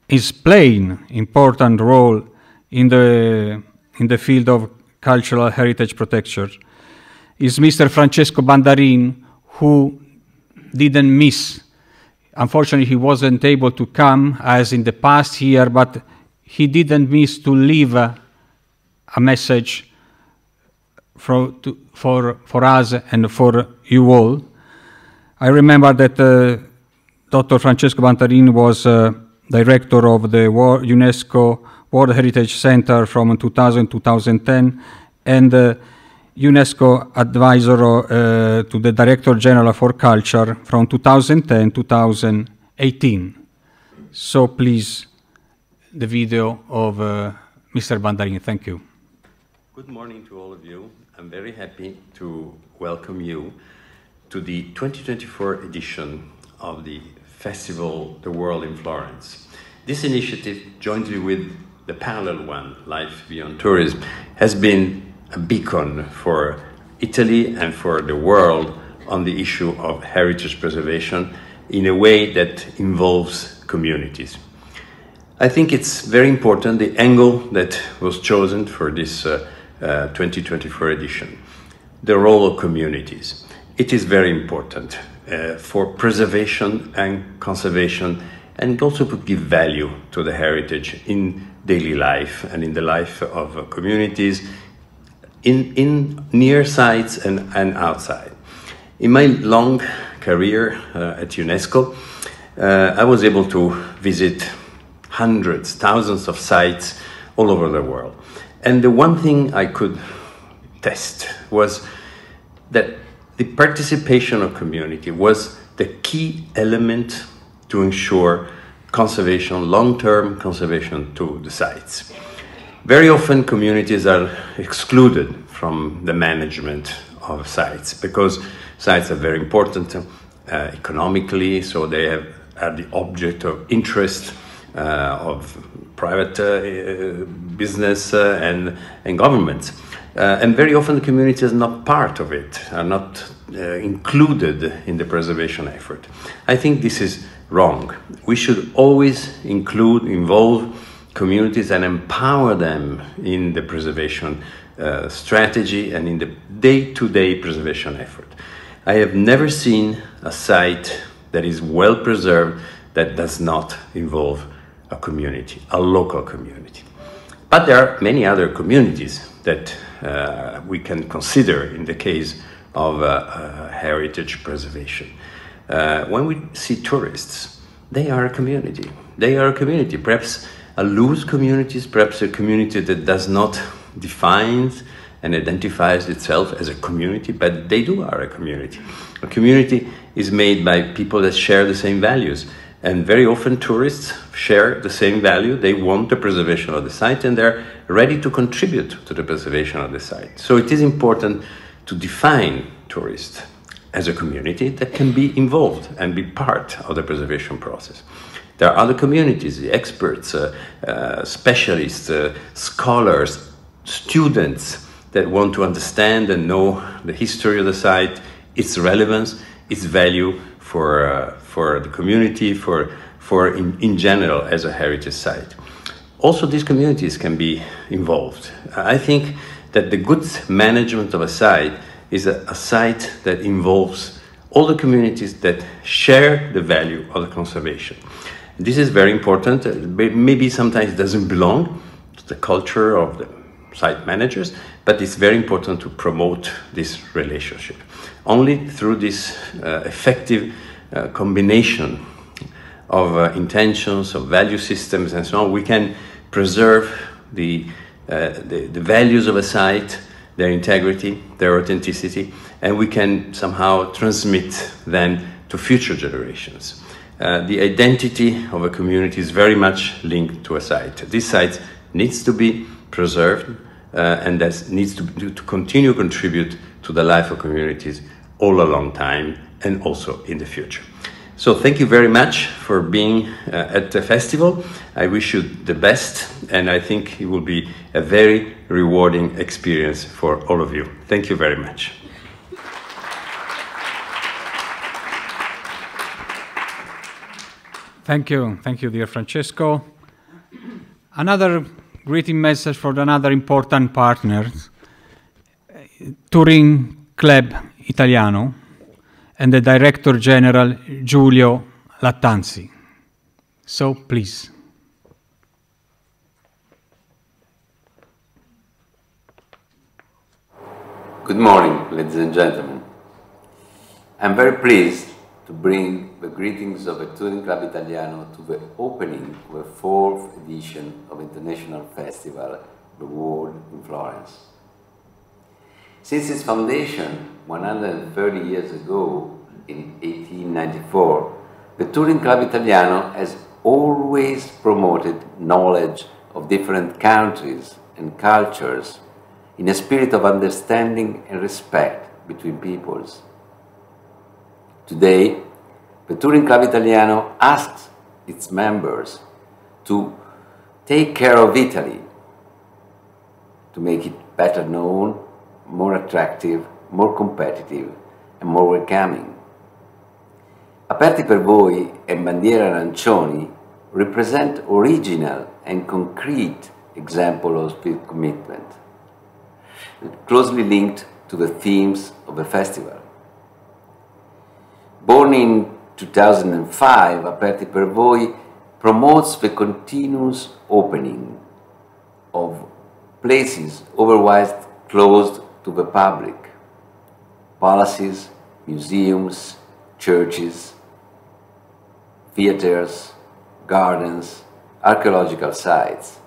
is playing important role in the field of cultural heritage protection, is Mr. Francesco Bandarin, who didn't miss. Unfortunately, he wasn't able to come as in the past here, but he didn't miss to leave a message for us and for you all. I remember that Dr. Francesco Bandarin was director of the UNESCO World Heritage Center from 2000 to 2010, and UNESCO advisor to the Director General for Culture from 2010 to 2018. So please the video of Mr. Bandarini. Thank you. Good morning to all of you. I'm very happy to welcome you to the 2024 edition of the festival, The World in Florence. This initiative, jointly with the parallel one, Life Beyond Tourism, has been a beacon for Italy and for the world on the issue of heritage preservation in a way that involves communities. I think it's very important, the angle that was chosen for this 2024 edition, the role of communities. It is very important for preservation and conservation, and also to give value to the heritage in daily life and in the life of communities in near sites and outside. In my long career at UNESCO, I was able to visit hundreds, thousands of sites all over the world. And the one thing I could test was that the participation of community was the key element to ensure conservation, long-term conservation to the sites. Very often communities are excluded from the management of sites because sites are very important economically, so they are the object of interest of private business and governments. And very often the community is not part of it, are not included in the preservation effort. I think this is wrong. We should always involve communities and empower them in the preservation strategy and in the day-to-day preservation effort. I have never seen a site that is well preserved that does not involve a community, a local community. But there are many other communities that we can consider in the case of heritage preservation. When we see tourists, they are a community. They are a community, perhaps a loose community, perhaps a community that does not define and identifies itself as a community, but they are a community. A community is made by people that share the same values. And very often tourists share the same value. They want the preservation of the site and they're ready to contribute to the preservation of the site. So it is important to define tourists as a community that can be involved and be part of the preservation process. There are other communities, the experts, specialists, scholars, students that want to understand and know the history of the site, its relevance, its value for the community, in general as a heritage site. Also, these communities can be involved. I think that the good management of a site is a site that involves all the communities that share the value of the conservation. This is very important. Maybe sometimes it doesn't belong to the culture of the site managers, but it's very important to promote this relationship. Only through this effective combination of intentions, of value systems, and so on, we can preserve the values of a site, their integrity, their authenticity, and we can somehow transmit them to future generations. The identity of a community is very much linked to a site. This site needs to be preserved and that needs to continue to contribute to the life of communities all a long time and also in the future. So thank you very much for being at the festival. I wish you the best, and I think it will be a very rewarding experience for all of you. Thank you very much. Thank you, dear Francesco. Another greeting message for another important partner, Touring Club Italiano, and the Director General Giulio Lattanzi. So, please. Good morning, ladies and gentlemen. I'm very pleased to bring the greetings of the Touring Club Italiano to the opening of the 4th edition of International Festival, The World in Florence. Since its foundation 130 years ago, in 1894, the Touring Club Italiano has always always promoted knowledge of different countries and cultures in a spirit of understanding and respect between peoples. Today, the Touring Club Italiano asks its members to take care of Italy, to make it better known, more attractive, more competitive, and more welcoming. Aperti per Voi and Bandiere Arancioni represent original and concrete examples of spirit commitment, closely linked to the themes of the festival. Born in 2005, Aperti per Voi promotes the continuous opening of places otherwise closed to the public: palaces, museums, churches, theaters, gardens, archaeological sites.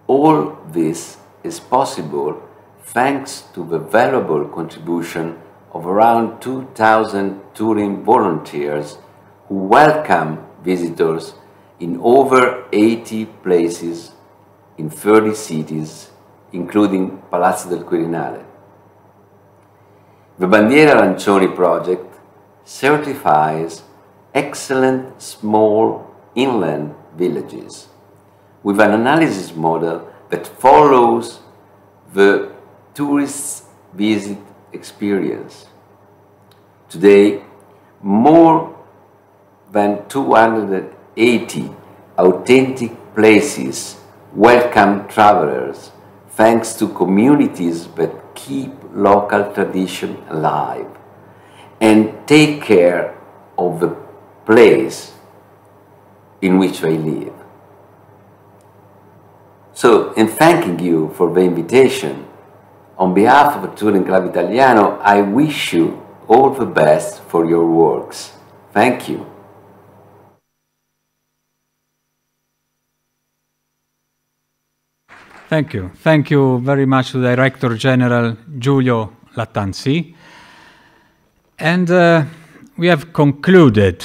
All this is possible thanks to the valuable contribution of around 2,000 touring volunteers who welcome visitors in over 80 places in 30 cities, including Palazzo del Quirinale. The Bandiere Arancioni project certifies excellent small inland villages with an analysis model that follows the tourist's visit experience. Today, more than 280 authentic places welcome travelers thanks to communities that keep local tradition alive and take care of the place in which they live. So, in thanking you for the invitation, on behalf of the Touring Club Italiano, I wish you all the best for your works. Thank you. Thank you. Thank you very much to Director General Giulio Lattanzi. And we have concluded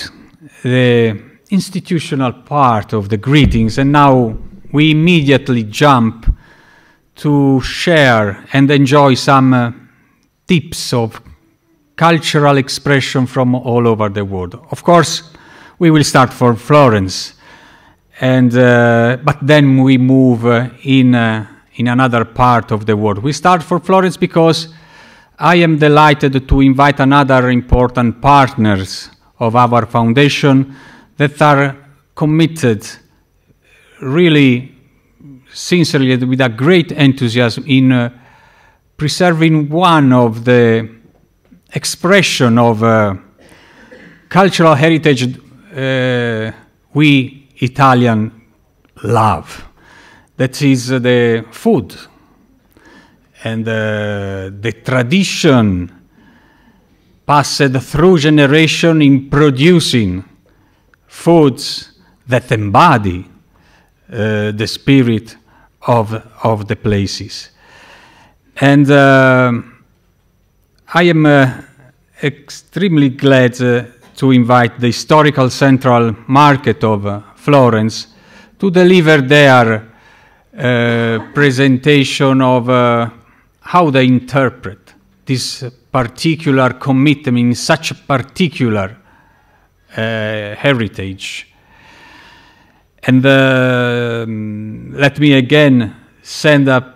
the institutional part of the greetings, and now we immediately jump to share and enjoy some tips of cultural expression from all over the world. Of course, we will start from Florence, and but then we move in another part of the world. We start for Florence because I am delighted to invite another important partners of our foundation that are committed really sincerely with a great enthusiasm in preserving one of the expression of cultural heritage we Italian love. That is the food and the tradition passed through generation in producing foods that embody the spirit of the places. And I am extremely glad to invite the Historical Central Market of Florence to deliver their presentation of how they interpret this particular commitment in such a particular heritage. And let me again send a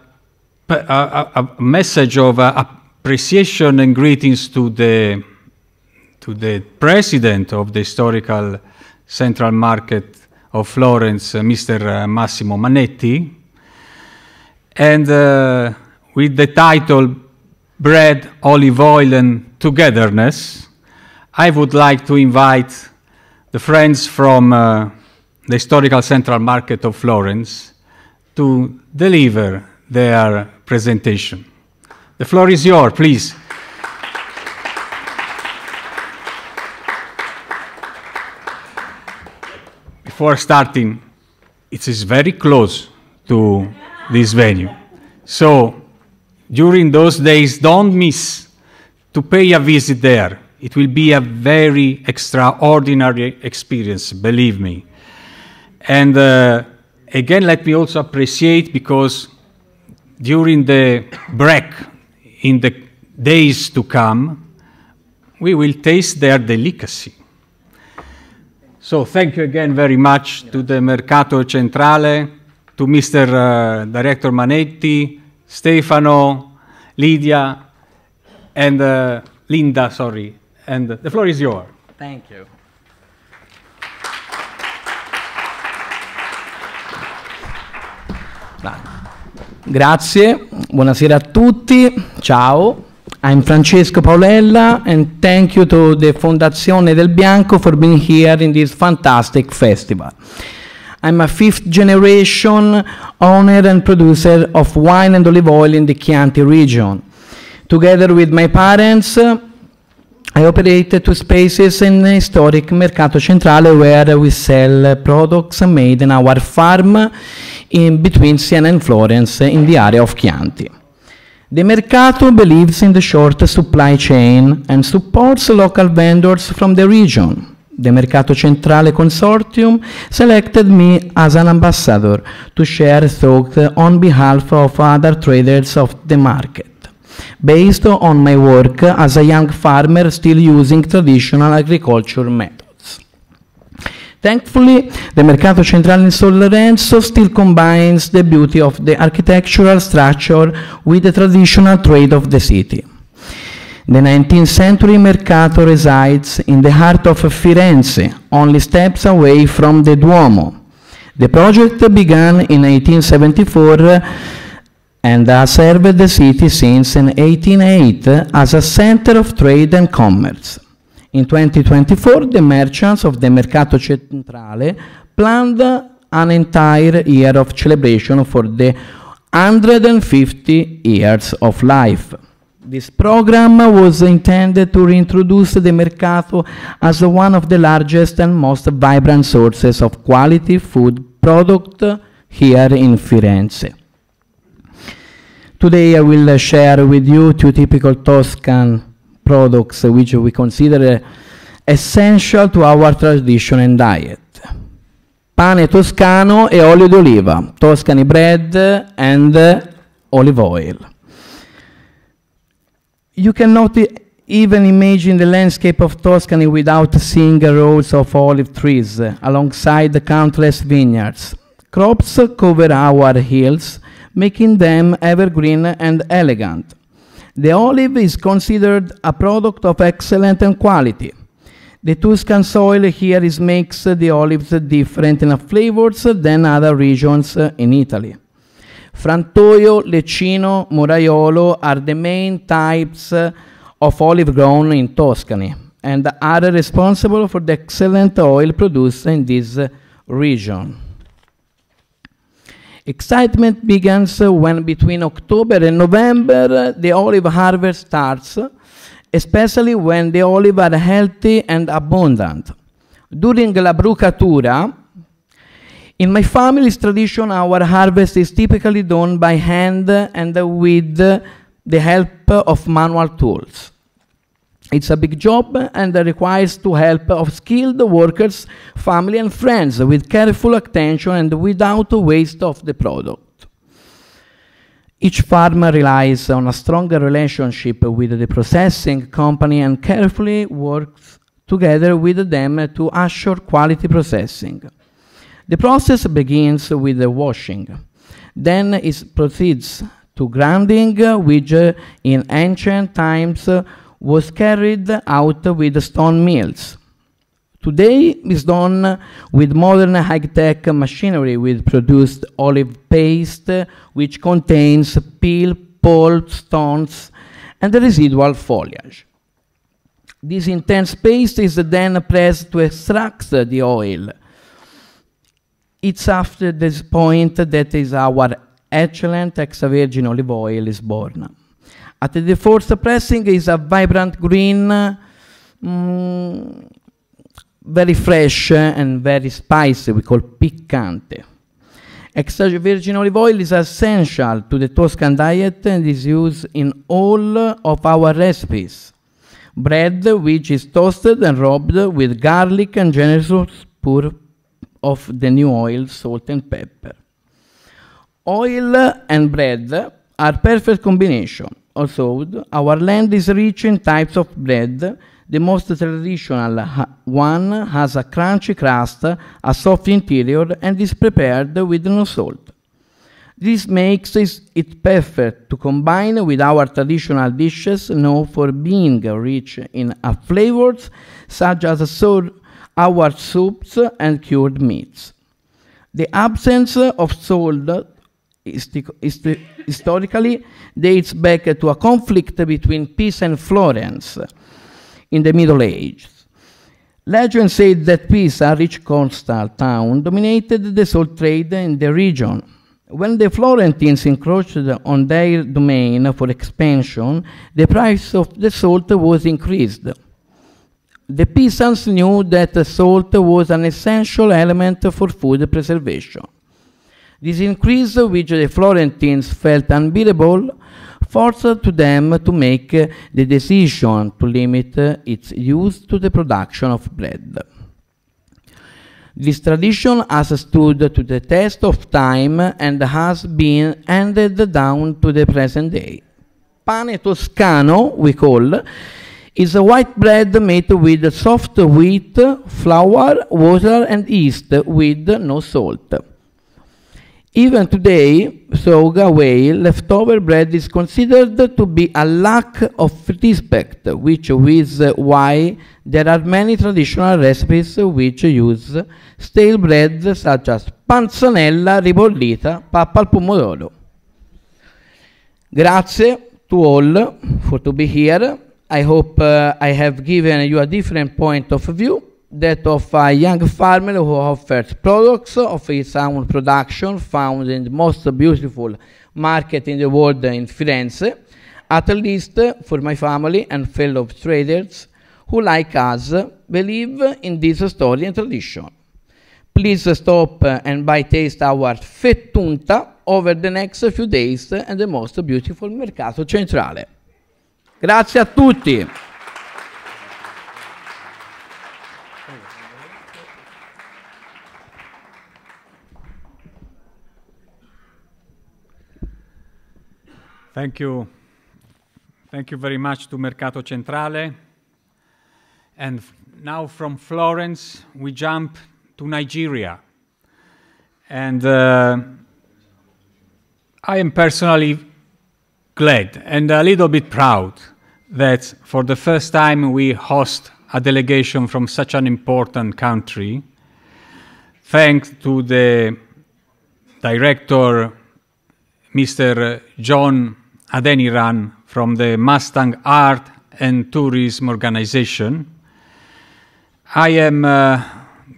message of appreciation and greetings to the president of the Historical Central Market of Florence, Mr. Massimo Manetti, and with the title Bread, Olive Oil and Togetherness, I would like to invite the friends from the Historical Central Market of Florence to deliver their presentation. The floor is yours, please. Before starting, it is very close to this venue. So during those days, don't miss to pay a visit there. It will be a very extraordinary experience, believe me. And again, let me also appreciate, because during the break, in the days to come, we will taste their delicacy. So thank you again very much to the Mercato Centrale, to Mr. Director Manetti, Stefano, Lydia, and Linda, sorry. And the floor is yours. Thank you. Grazie, buonasera a tutti, ciao. I'm Francesco Paolella, and thank you to the Fondazione del Bianco for being here in this fantastic festival. I'm a fifth generation owner and producer of wine and olive oil in the Chianti region. Together with my parents, I operate two spaces in the historic Mercato Centrale, where we sell products made in our farm in between Siena and Florence in the area of Chianti. The Mercato believes in the short supply chain and supports local vendors from the region. The Mercato Centrale Consortium selected me as an ambassador to share thoughts on behalf of other traders of the market, based on my work as a young farmer still using traditional agriculture methods. Thankfully, the Mercato Centrale in San Lorenzo still combines the beauty of the architectural structure with the traditional trade of the city. The 19th century Mercato resides in the heart of Firenze, only steps away from the Duomo. The project began in 1874 and has served the city since 1808 as a center of trade and commerce. In 2024, the merchants of the Mercato Centrale planned an entire year of celebration for the 150 years of life. This program was intended to reintroduce the Mercato as one of the largest and most vibrant sources of quality food product here in Firenze. Today I will share with you two typical Tuscan products which we consider essential to our tradition and diet. Pane toscano e olio di oliva, Tuscany bread and olive oil. You cannot even imagine the landscape of Tuscany without seeing rows of olive trees alongside the countless vineyards. Crops cover our hills, making them evergreen and elegant. The olive is considered a product of excellent quality. The Tuscan soil here makes the olives different in flavors than other regions in Italy. Frantoio, Lecchino, Moraiolo are the main types of olive grown in Tuscany and are responsible for the excellent oil produced in this region. Excitement begins when between October and November the olive harvest starts, especially when the olives are healthy and abundant. During la brucatura, in my family's tradition, our harvest is typically done by hand and with the help of manual tools. It's a big job and requires the help of skilled workers, family and friends with careful attention and without waste of the product. Each farmer relies on a stronger relationship with the processing company and carefully works together with them to assure quality processing. The process begins with the washing. Then it proceeds to grinding, which in ancient times was carried out with stone mills. Today is done with modern high-tech machinery with produced olive paste, which contains peel, pulp, stones, and the residual foliage. This intense paste is then pressed to extract the oil. It's after this point that is our excellent extra virgin olive oil is born. At the fourth pressing is a vibrant green, very fresh and very spicy, we call piccante. Extra virgin olive oil is essential to the Tuscan diet and is used in all of our recipes. bread which is toasted and rubbed with garlic and generous pour of the new oil, salt and pepper. Oil and bread are perfect combination. Also, our land is rich in types of bread. The most traditional one has a crunchy crust, a soft interior, and is prepared with no salt. This makes it perfect to combine with our traditional dishes known for being rich in flavors such as our soups and cured meats. The absence of salt historically dates back to a conflict between Pisa and Florence in the Middle Ages. Legend said that Pisa, a rich coastal town, dominated the salt trade in the region. When the Florentines encroached on their domain for expansion, the price of the salt was increased. The Pisans knew that salt was an essential element for food preservation. This increase, which the Florentines felt unbearable, forced them to make the decision to limit its use to the production of bread. This tradition has stood to the test of time and has been handed down to the present day. Pane toscano, we call, is a white bread made with soft wheat, flour, water, and yeast with no salt. Even today, thrown away, leftover bread is considered to be a lack of respect, which is why there are many traditional recipes which use stale bread such as panzanella ribollita, pappa al pomodoro. Grazie to all for to be here. I hope I have given you a different point of view, that of a young farmer who offers products of his own production found in the most beautiful market in the world in Firenze, at least for my family and fellow traders who, like us, believe in this story and tradition. Please stop and buy taste our fettunta over the next few days in the most beautiful Mercato Centrale. Grazie a tutti. Thank you. Thank you very much to Mercato Centrale. And now from Florence, we jump to Nigeria. And I am personally glad and a little bit proud that for the first time we host a delegation from such an important country, thanks to the director, Mr. John Adeniran from the Mustang Art and Tourism Organization. I am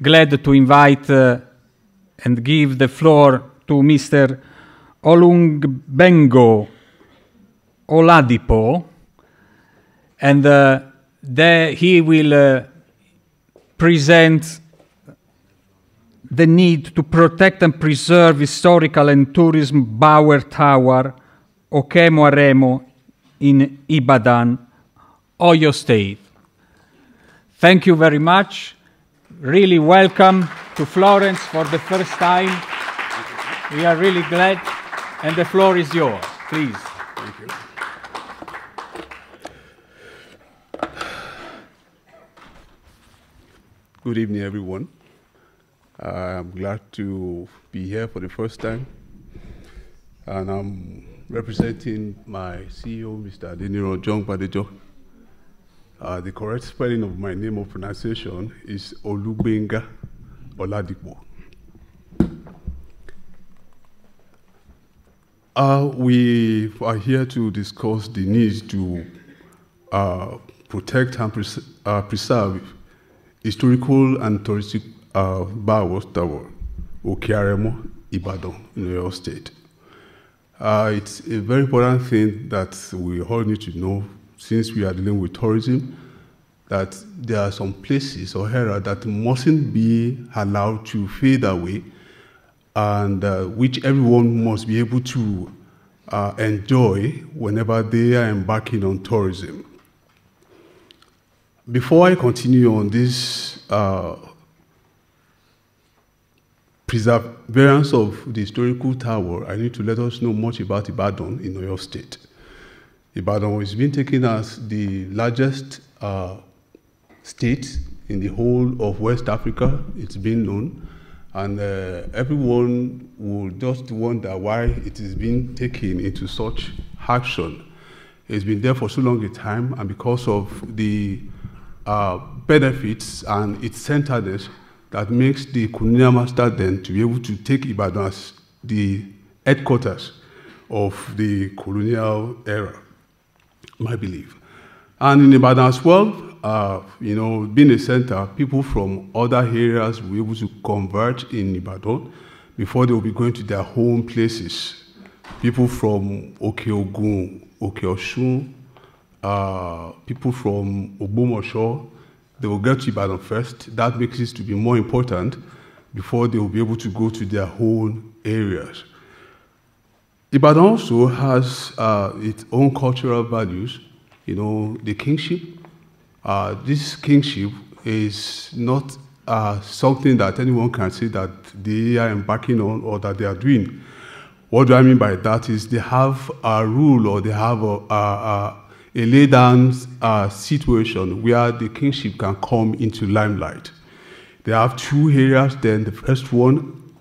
glad to invite and give the floor to Mr. Olugbengo Oladipo, and he will present the need to protect and preserve historical and tourism Bower Tower, Okemo Aremo in Ibadan, Oyo State. Thank you very much. Really welcome to Florence for the first time. We are really glad, and the floor is yours. Please. Thank you. Good evening, everyone. I'm glad to be here for the first time, and I'm representing my CEO, Mr. Adeniro John Badejo. The correct spelling of my name of pronunciation is Olugbenga Oladipo. We are here to discuss the need to protect and preserve historical and touristic Bower Tower, Okearemo, Ibadan, in Oyo State. It's a very important thing that we all need to know, since we are dealing with tourism, that there are some places or areas that mustn't be allowed to fade away, and which everyone must be able to enjoy whenever they are embarking on tourism. Before I continue on this perseverance of the historical tower, I need to let us know much about Ibadan in Oyo State. Ibadan has been taken as the largest state in the whole of West Africa. It's been known, and everyone will just wonder why it is being taken into such action. It's been there for so long a time, and because of the benefits and its centeredness that makes the colonial master then to be able to take Ibadan as the headquarters of the colonial era, my belief. And in Ibadan as well, you know, being a center, people from other areas will be able to converge in Ibadan before they will be going to their home places. People from Oke-Ogun, Oke-Osun, people from Ogbomosho, they will get to Ibadan first. That makes it to be more important before they will be able to go to their own areas. Ibadan also has its own cultural values. You know, the kingship. This kingship is not something that anyone can say that they are embarking on or that they are doing. What do I mean by that is they have a rule or they have a laid-down situation where the kingship can come into limelight. They have two areas then. The first one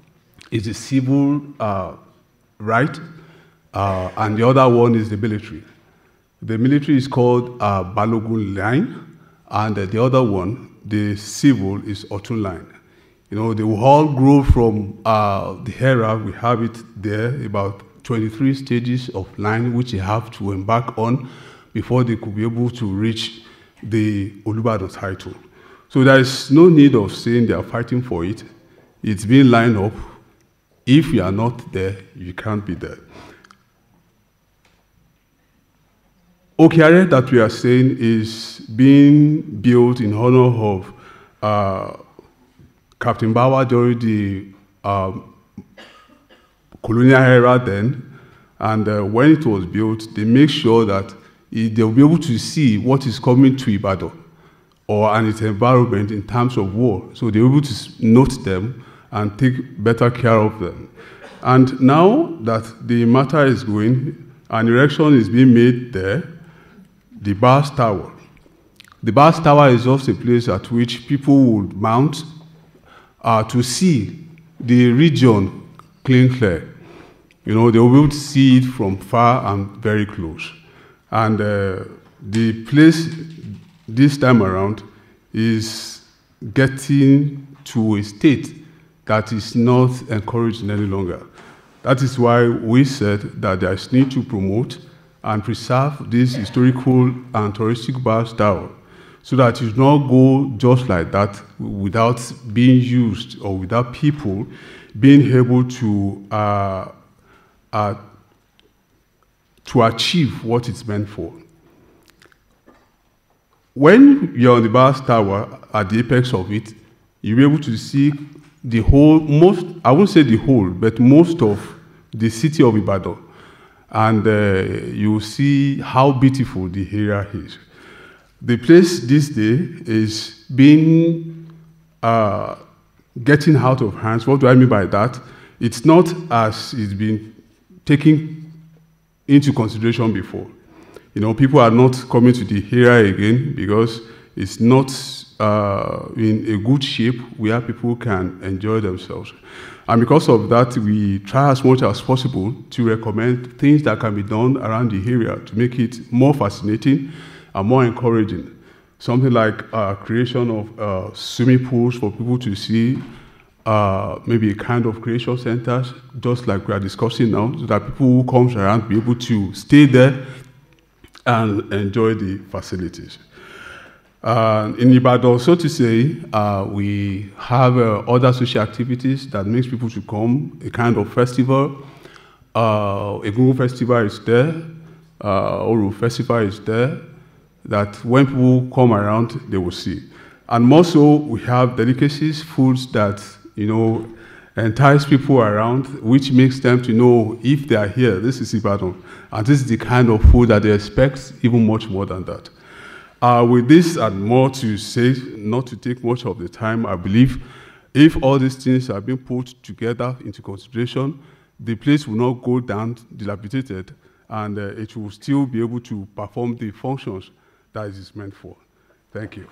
is the civil right, and the other one is the military. The military is called Balogun line, and the other one, the civil, is Otun line. You know, they will all grow from the era. We have it there, about 23 stages of line which they have to embark on before they could be able to reach the Olubadan title. So there is no need of saying they are fighting for it. It's being lined up. If you are not there, you can't be there. Okiare that we are saying is being built in honor of Captain Bawa during the colonial era then. And when it was built, they make sure that they'll be able to see what is coming to Ibadan and its environment in terms of war. So they're able to note them and take better care of them. And now that the matter is going, an erection is being made there, the Bars Tower. The Bars Tower is just a place at which people would mount to see the region clear. You know, they will be able to see it from far and very close. And the place this time around is getting to a state that is not encouraged any longer. That is why we said that there is need to promote and preserve this historical and touristic Bars Tower so that it does not go just like that without being used or without people being able to achieve what it's meant for. When you're on the Bars Tower, at the apex of it, you'll be able to see the whole, I won't say the whole, but most of the city of Ibadan. And you'll see how beautiful the area is. The place this day is being, getting out of hands. What do I mean by that? It's not as it's been taken into consideration before. You know, people are not coming to the area again because it's not in a good shape where people can enjoy themselves. And because of that, we try as much as possible to recommend things that can be done around the area to make it more fascinating and more encouraging. Something like creation of swimming pools for people to see, maybe a kind of creation centers, just like we are discussing now, so that people who come around be able to stay there and enjoy the facilities. In Ibadan, so to say, we have other social activities that makes people to come, a kind of festival. A Google festival is there, Oru festival is there, that when people come around, they will see. And more so, we have delicacies, foods that, you know, entice people around, which makes them to know if they are here, this is Ibadan, and this is the kind of food that they expect, even much more than that. With this and more to say, not to take much of the time, I believe if all these things are being put together into consideration, the place will not go down dilapidated, and it will still be able to perform the functions that it is meant for. Thank you.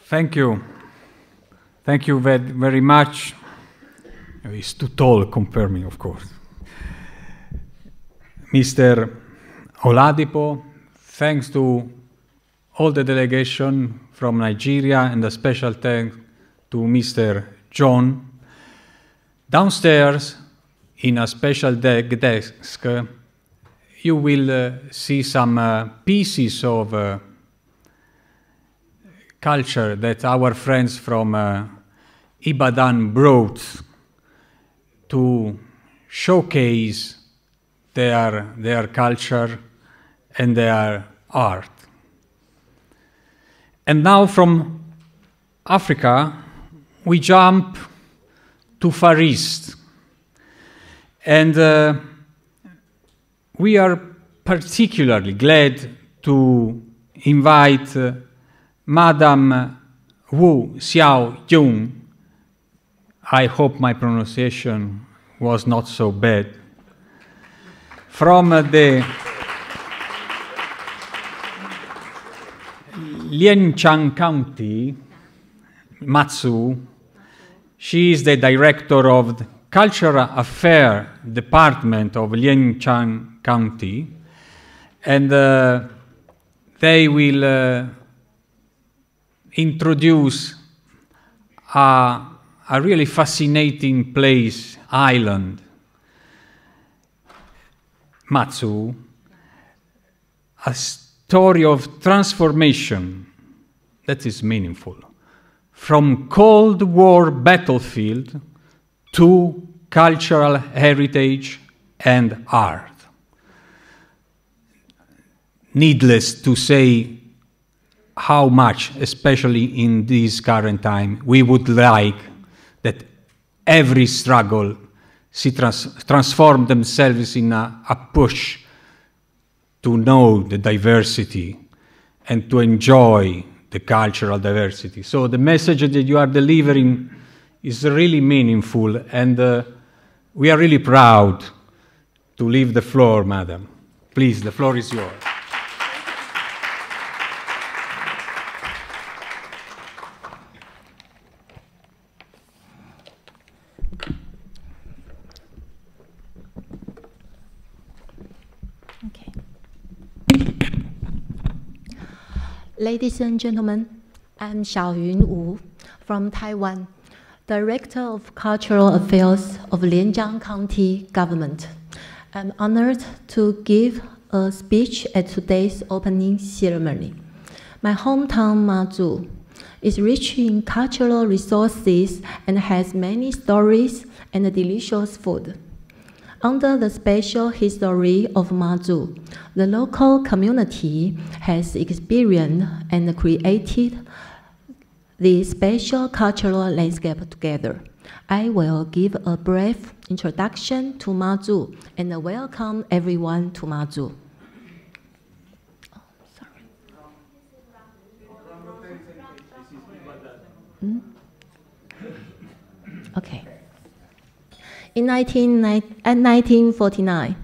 Thank you. Thank you very much. It's too tall, compare me, of course. Mr. Oladipo, thanks to all the delegation from Nigeria, and a special thanks to Mr. John. Downstairs, in a special desk, you will see some pieces of culture that our friends from Ibadan brought to showcase their culture and their art. And now from Africa, we jump to Far East. And we are particularly glad to invite Madam Wu Xiaoyun. I hope my pronunciation was not so bad. From the Lianchang County, Matsui. She is the director of the Cultural Affairs Department of Lianchang County, and they will introduce a really fascinating place, island, Matsui, a story of transformation that is meaningful, from Cold War battlefield to cultural heritage and art. Needless to say how much, especially in this current time, we would like that every struggle transform themselves in a push to know the diversity and to enjoy the cultural diversity. So the message that you are delivering is really meaningful, and we are really proud to leave the floor, madam. Please, the floor is yours. Ladies and gentlemen, I'm Xiaoyun Wu from Taiwan, Director of Cultural Affairs of Lianjiang County Government. I'm honored to give a speech at today's opening ceremony. My hometown, Matsui, is rich in cultural resources and has many stories and delicious food. Under the special history of Matsui, the local community has experienced and created the special cultural landscape together. I will give a brief introduction to Matsui and welcome everyone to Matsui. Okay. In 1949,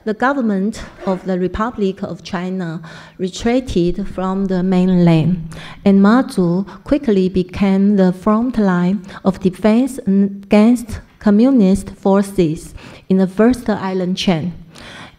the government of the Republic of China retreated from the mainland, and Matsui quickly became the front line of defense against communist forces in the first island chain.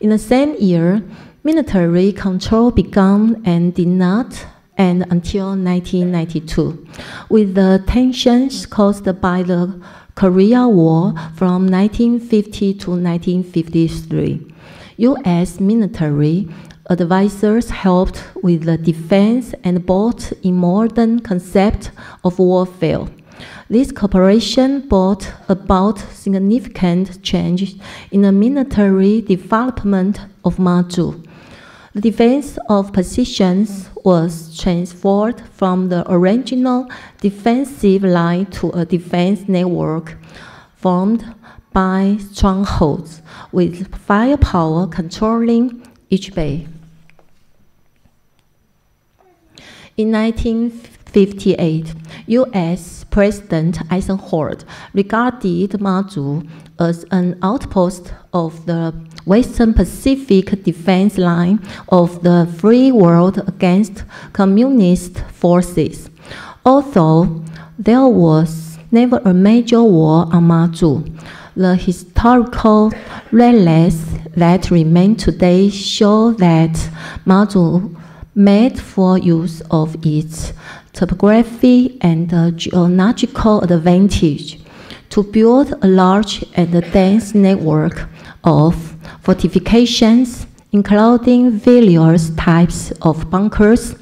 In the same year, military control began and did not end until 1992, with the tensions caused by the Korea War from 1950 to 1953. U.S. military advisors helped with the defense and brought in modern concept of warfare. This cooperation brought about significant change in the military development of Matsui. The defense of positions was transferred from the original defensive line to a defense network formed by strongholds with firepower controlling each bay. In 1958, U.S. President Eisenhower regarded Matsui as an outpost of the Western Pacific defense line of the free world against communist forces. Although there was never a major war on Matsui, the historical relics that remain today show that Matsui made full use of its topography and geological advantage to build a large and dense network of fortifications, including various types of bunkers,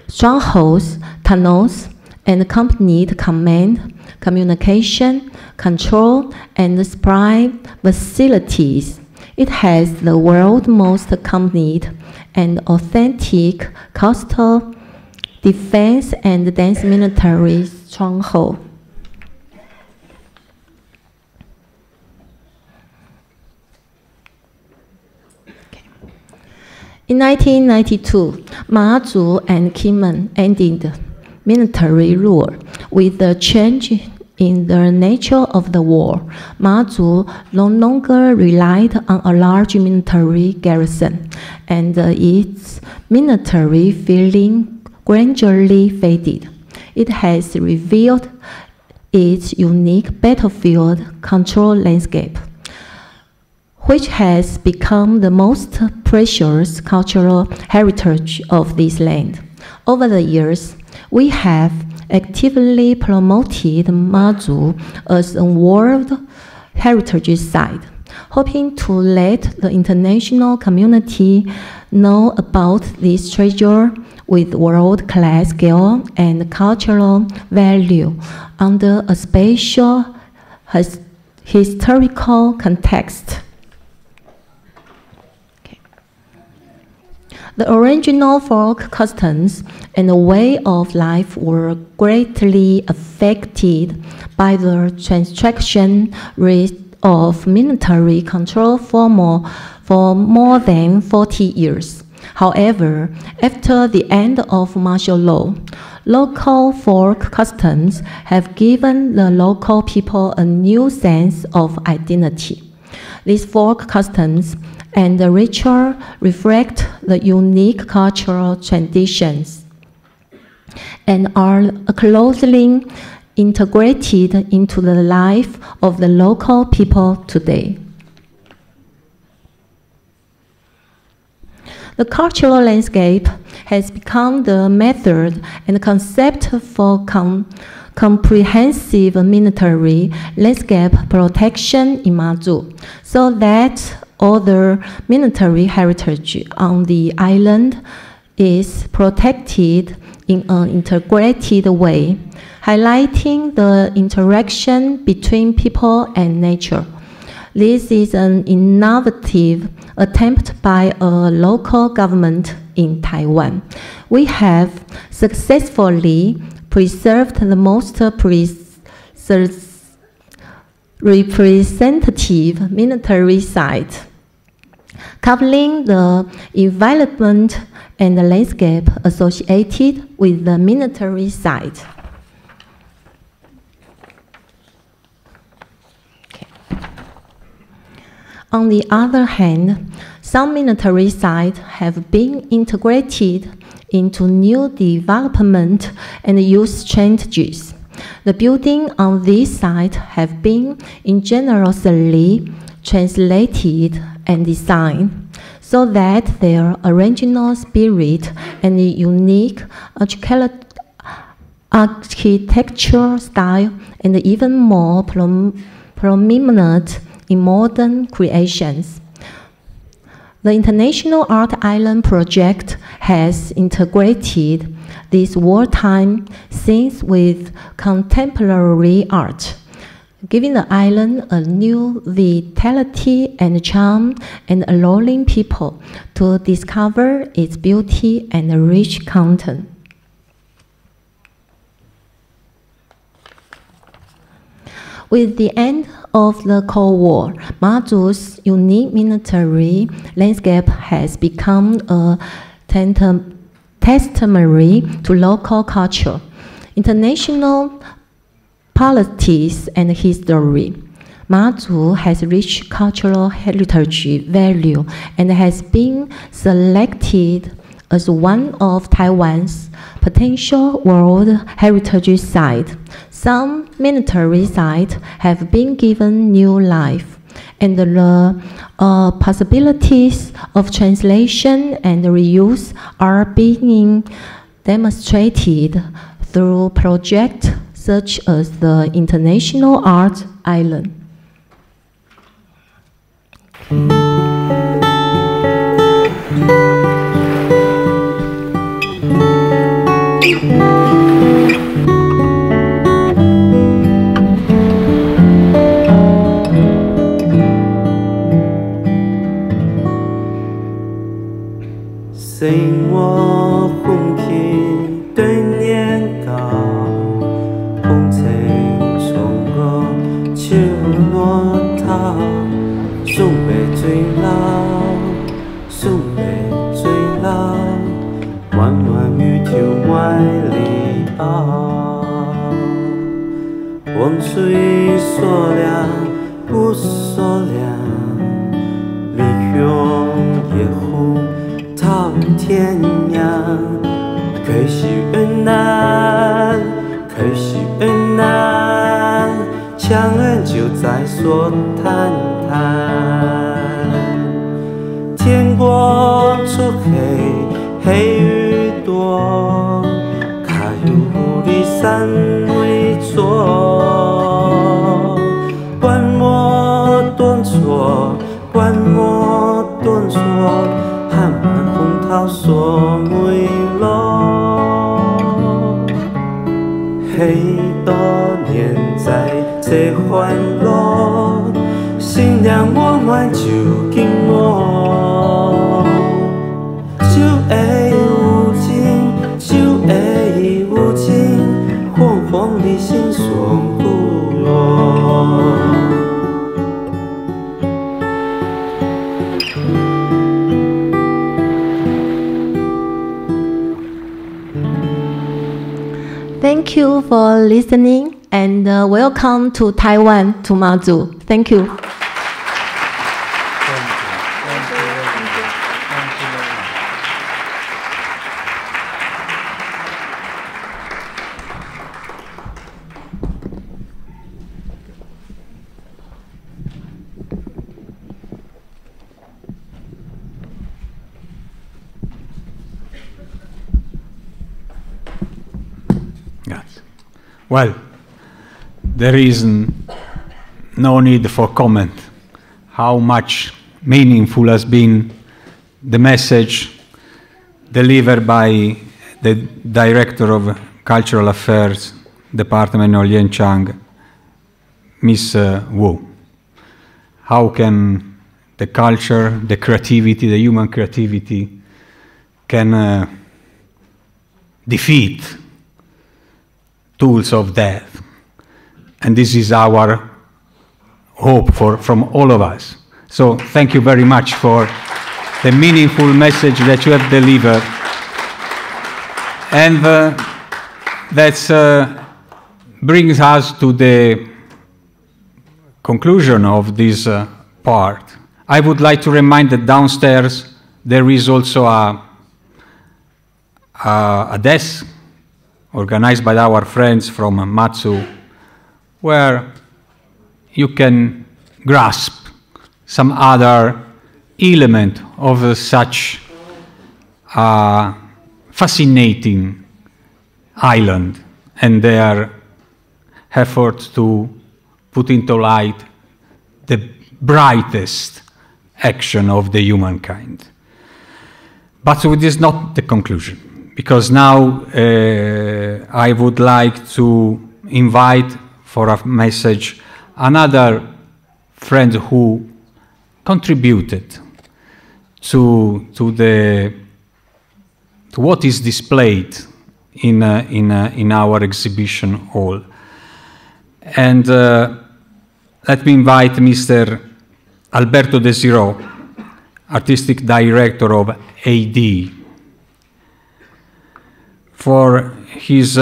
strongholds, tunnels, and accompanied command, communication, control, and supply facilities. It has the world's most accompanied and authentic coastal defense and dense military stronghold. In 1992, Matsui and Kinmen ended military rule. With the change in the nature of the war, Matsui no longer relied on a large military garrison, and its military feeling gradually faded. It has revealed its unique battlefield control landscape, which has become the most precious cultural heritage of this land. Over the years, we have actively promoted Matsui as a World Heritage Site, hoping to let the international community know about this treasure with world-class scale and cultural value under a special historical context. The original folk customs and the way of life were greatly affected by the transaction of military control for more than 40 years. However, after the end of martial law, local folk customs have given the local people a new sense of identity. These folk customs and the ritual reflect the unique cultural traditions and are closely integrated into the life of the local people today. The cultural landscape has become the method and concept for comprehensive military landscape protection in Matsui, so that all the military heritage on the island is protected in an integrated way, highlighting the interaction between people and nature. This is an innovative attempt by a local government in Taiwan. We have successfully preserved the most representative military site, covering the environment and the landscape associated with the military site. On the other hand, some military sites have been integrated into new development and use strategies. The buildings on this site have been ingeniously translated and designed so that their original spirit and unique architecture style and even more prominent in modern creations. The International Art Island project has integrated these wartime scenes with contemporary art, giving the island a new vitality and charm, and allowing people to discover its beauty and rich content. With the end of the Cold War, Matsui's unique military landscape has become a testimony to local culture, international politics, and history. Matsui has rich cultural heritage value and has been selected as one of Taiwan's potential World Heritage Sites. Some military sites have been given new life, and the possibilities of translation and reuse are being demonstrated through projects such as the International Art Island. Thank you for listening, and welcome to Taiwan, to Matsui. Thank you. Well, there is no need for comment how much meaningful has been the message delivered by the Director of Cultural Affairs Department of Lianchang, Miss Wu. How can the culture, the creativity, the human creativity can defeat tools of death? And this is our hope from all of us. So thank you very much for the meaningful message that you have delivered. And that brings us to the conclusion of this part. I would like to remind that downstairs there is also a desk organized by our friends from Matsui, where you can grasp some other element of such a fascinating island and their effort to put into light the brightest action of the humankind. But it is not the conclusion, because now I would like to invite for a message another friend who contributed to what is displayed in our exhibition hall. And let me invite Mr. Alberto Desiro, Artistic Director of AD, for his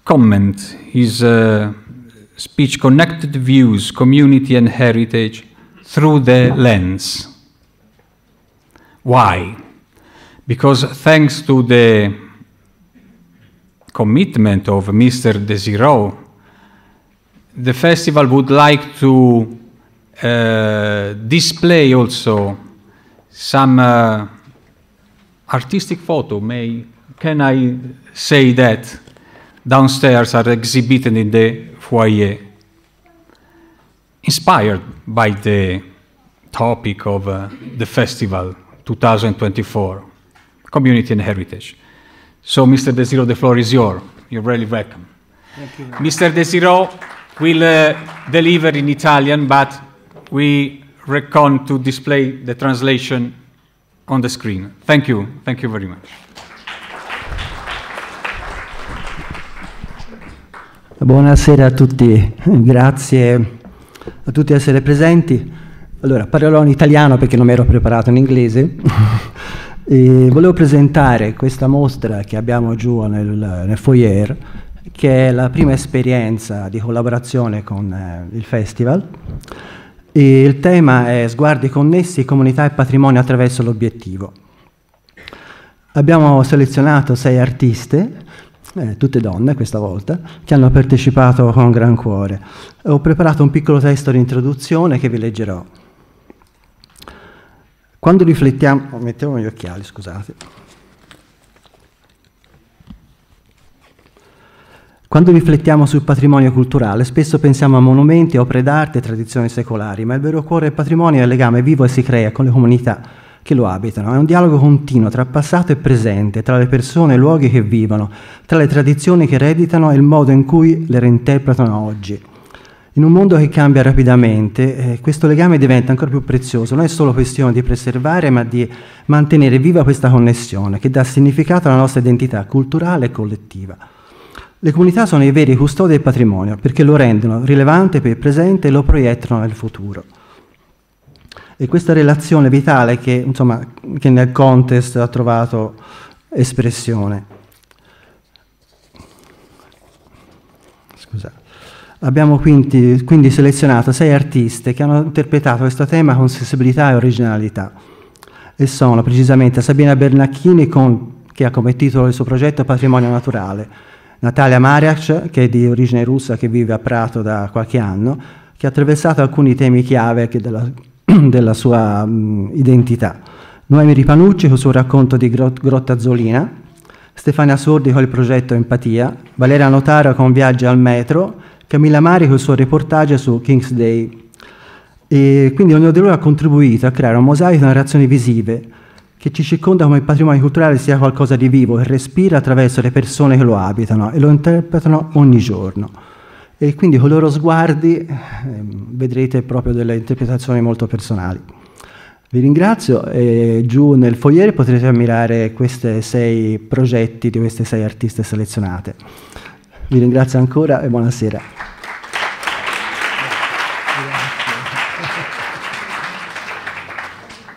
comment, his speech, Connected Views, Community and Heritage through the Lens. Why? Because thanks to the commitment of Mr. Desiro, the festival would like to display also some artistic photo, can I say that, downstairs are exhibited in the foyer, inspired by the topic of the festival 2024, Community and Heritage. So, Mr. Desiro, the floor is yours. You're really welcome. Thank you. Mr. Desiro will deliver in Italian, but we reckon to display the translation on the screen. Thank you. Thank you very much. Buonasera a tutti, grazie a tutti di essere presenti. Allora, parlerò in italiano perché non mi ero preparato in inglese. E volevo presentare questa mostra che abbiamo giù nel foyer, che è la prima esperienza di collaborazione con il festival. E il tema è Sguardi connessi, comunità e patrimonio attraverso l'obiettivo. Abbiamo selezionato 6 artiste, tutte donne questa volta, che hanno partecipato con gran cuore. Ho preparato un piccolo testo di introduzione che vi leggerò. Quando riflettiamo... mettevo gli occhiali, scusate. Quando riflettiamo sul patrimonio culturale, spesso pensiamo a monumenti, opere d'arte e tradizioni secolari, ma il vero cuore del patrimonio è il legame vivo e si crea con le comunità che lo abitano. È un dialogo continuo tra passato e presente, tra le persone e i luoghi che vivono, tra le tradizioni che ereditano e il modo in cui le reinterpretano oggi. In un mondo che cambia rapidamente, questo legame diventa ancora più prezioso. Non è solo questione di preservare, ma di mantenere viva questa connessione che dà significato alla nostra identità culturale e collettiva. Le comunità sono i veri custodi del patrimonio perché lo rendono rilevante per il presente e lo proiettano nel futuro. E questa relazione vitale che nel contesto ha trovato espressione. Scusate. Abbiamo quindi selezionato 6 artiste che hanno interpretato questo tema con sensibilità e originalità. E sono precisamente Sabina Bernacchini, che ha come titolo il suo progetto Patrimonio Naturale, Natalia Mariac, che è di origine russa, che vive a Prato da qualche anno, che ha attraversato alcuni temi chiave della sua identità. Noemi Ripanucci con il suo racconto di Grotta Azzolina, Stefania Sordi con il progetto Empatia, Valeria Notaro con Viaggi al metro, Camilla Mari con il suo reportage su King's Day. E quindi ognuno di loro ha contribuito a creare un mosaico di narrazioni visive che ci circonda come il patrimonio culturale sia qualcosa di vivo, che respira attraverso le persone che lo abitano e lo interpretano ogni giorno. E quindi con i loro sguardi vedrete proprio delle interpretazioni molto personali. Vi ringrazio e giù nel foyer potrete ammirare questi 6 progetti di queste 6 artiste selezionate. Vi ringrazio ancora e buonasera.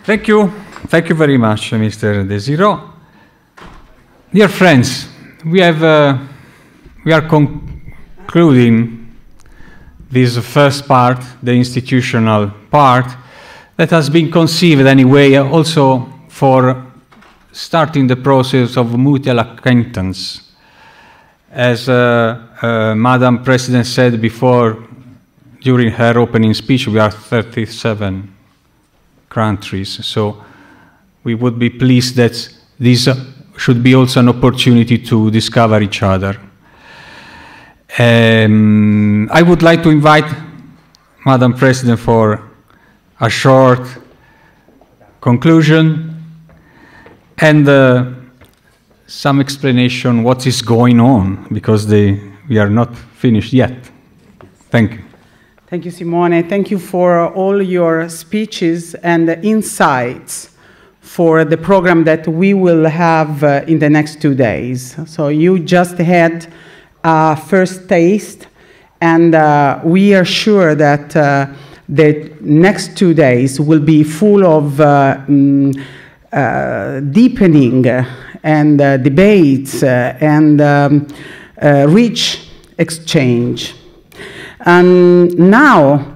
Thank you. Thank you very much, Mr. Desiro. Dear friends, we are concluding this first part, the institutional part, that has been conceived anyway also for starting the process of mutual acquaintance. As Madam President said before, during her opening speech, we are 37 countries, so we would be pleased that this should be also an opportunity to discover each other. I would like to invite Madam President for a short conclusion and some explanation what is going on, because we are not finished yet. Thank you. Thank you, Simone. Thank you for all your speeches and insights for the program that we will have in the next 2 days. So you just had a first taste, and we are sure that the next 2 days will be full of deepening and debates and rich exchange. And now,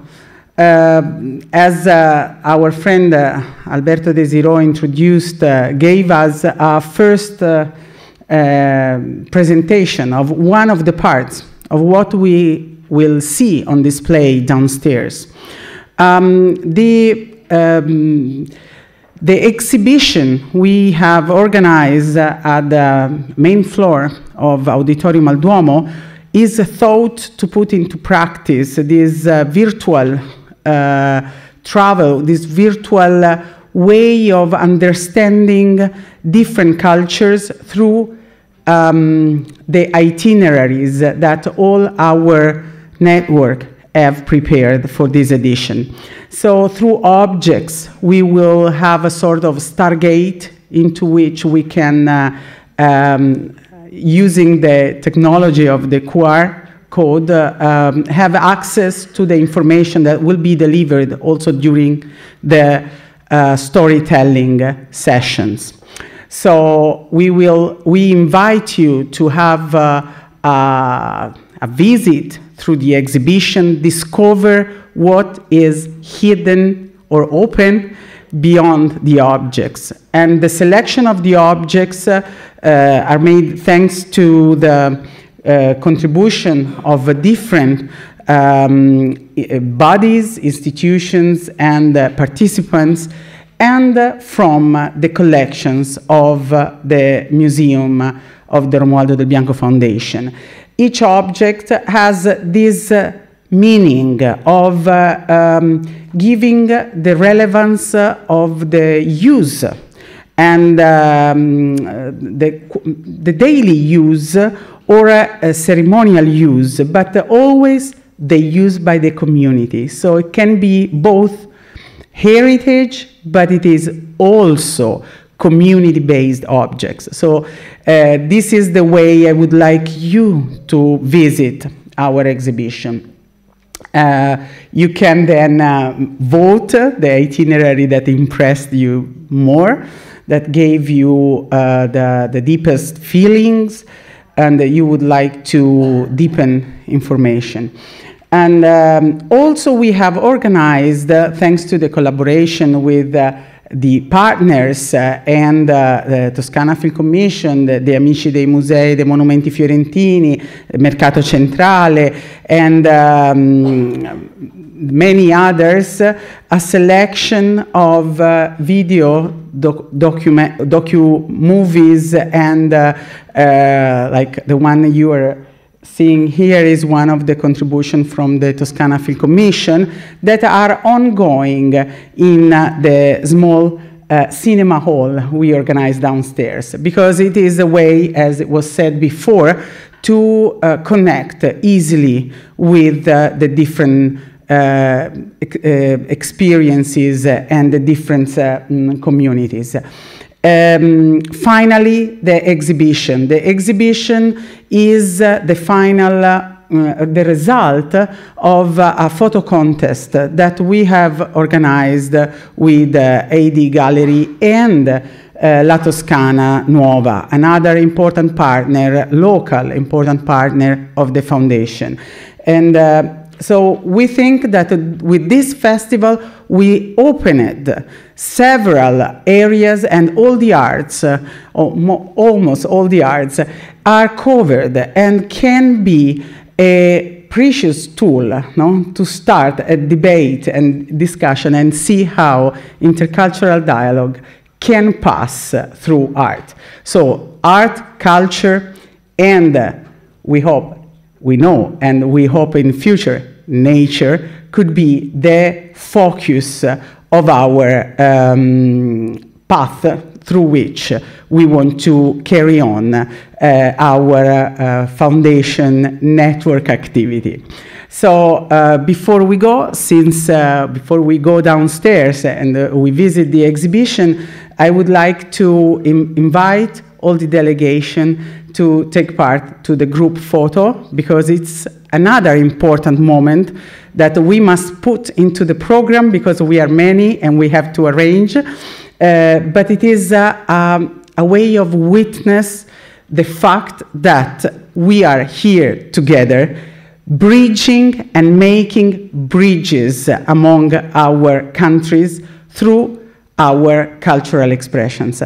as our friend Alberto Desiro introduced, gave us a first presentation of one of the parts of what we will see on display downstairs. The exhibition we have organized at the main floor of Auditorium al Duomo is thought to put into practice this virtual travel, this virtual way of understanding different cultures through the itineraries that all our network have prepared for this edition. So through objects, we will have a sort of stargate into which we can, using the technology of the QR code, have access to the information that will be delivered also during the storytelling sessions. So we invite you to have a visit through the exhibition, discover what is hidden or open beyond the objects. And the selection of the objects are made thanks to the contribution of different bodies, institutions, and participants, and from the collections of the Museum of the Romualdo del Bianco Foundation. Each object has this meaning of giving the relevance of the use and the daily use or a ceremonial use, but always the use by the community. So it can be both heritage, but it is also community-based objects. So this is the way I would like you to visit our exhibition. You can then vote the itinerary that impressed you more, that gave you the deepest feelings, and you would like to deepen information. And also we have organized, thanks to the collaboration with the partners and the Toscana Film Commission, the Amici dei Musei dei Monumenti Fiorentini, Mercato Centrale, and many others, a selection of video docu-movies, and like the one you are seeing here is one of the contributions from the Toscana Film Commission that are ongoing in the small cinema hall we organize downstairs, because it is a way, as it was said before, to connect easily with the different experiences and the different communities. Finally, the exhibition. The exhibition is the final, the result of a photo contest that we have organized with AD Gallery and La Toscana Nuova, another important partner, local important partner of the foundation. And so we think that with this festival, we opened several areas, and all the arts, almost all the arts, are covered and can be a precious tool, no, to start a debate and discussion and see how intercultural dialogue can pass through art. So art, culture, and we hope, we know, and we hope in future, nature could be the focus of our path through which we want to carry on our foundation network activity. So before we go, before we go downstairs and we visit the exhibition, I would like to invite all the delegation to take part to the group photo, because it's another important moment that we must put into the program, because we are many and we have to arrange. But it is a way of witness the fact that we are here together, bridging and making bridges among our countries through our cultural expressions.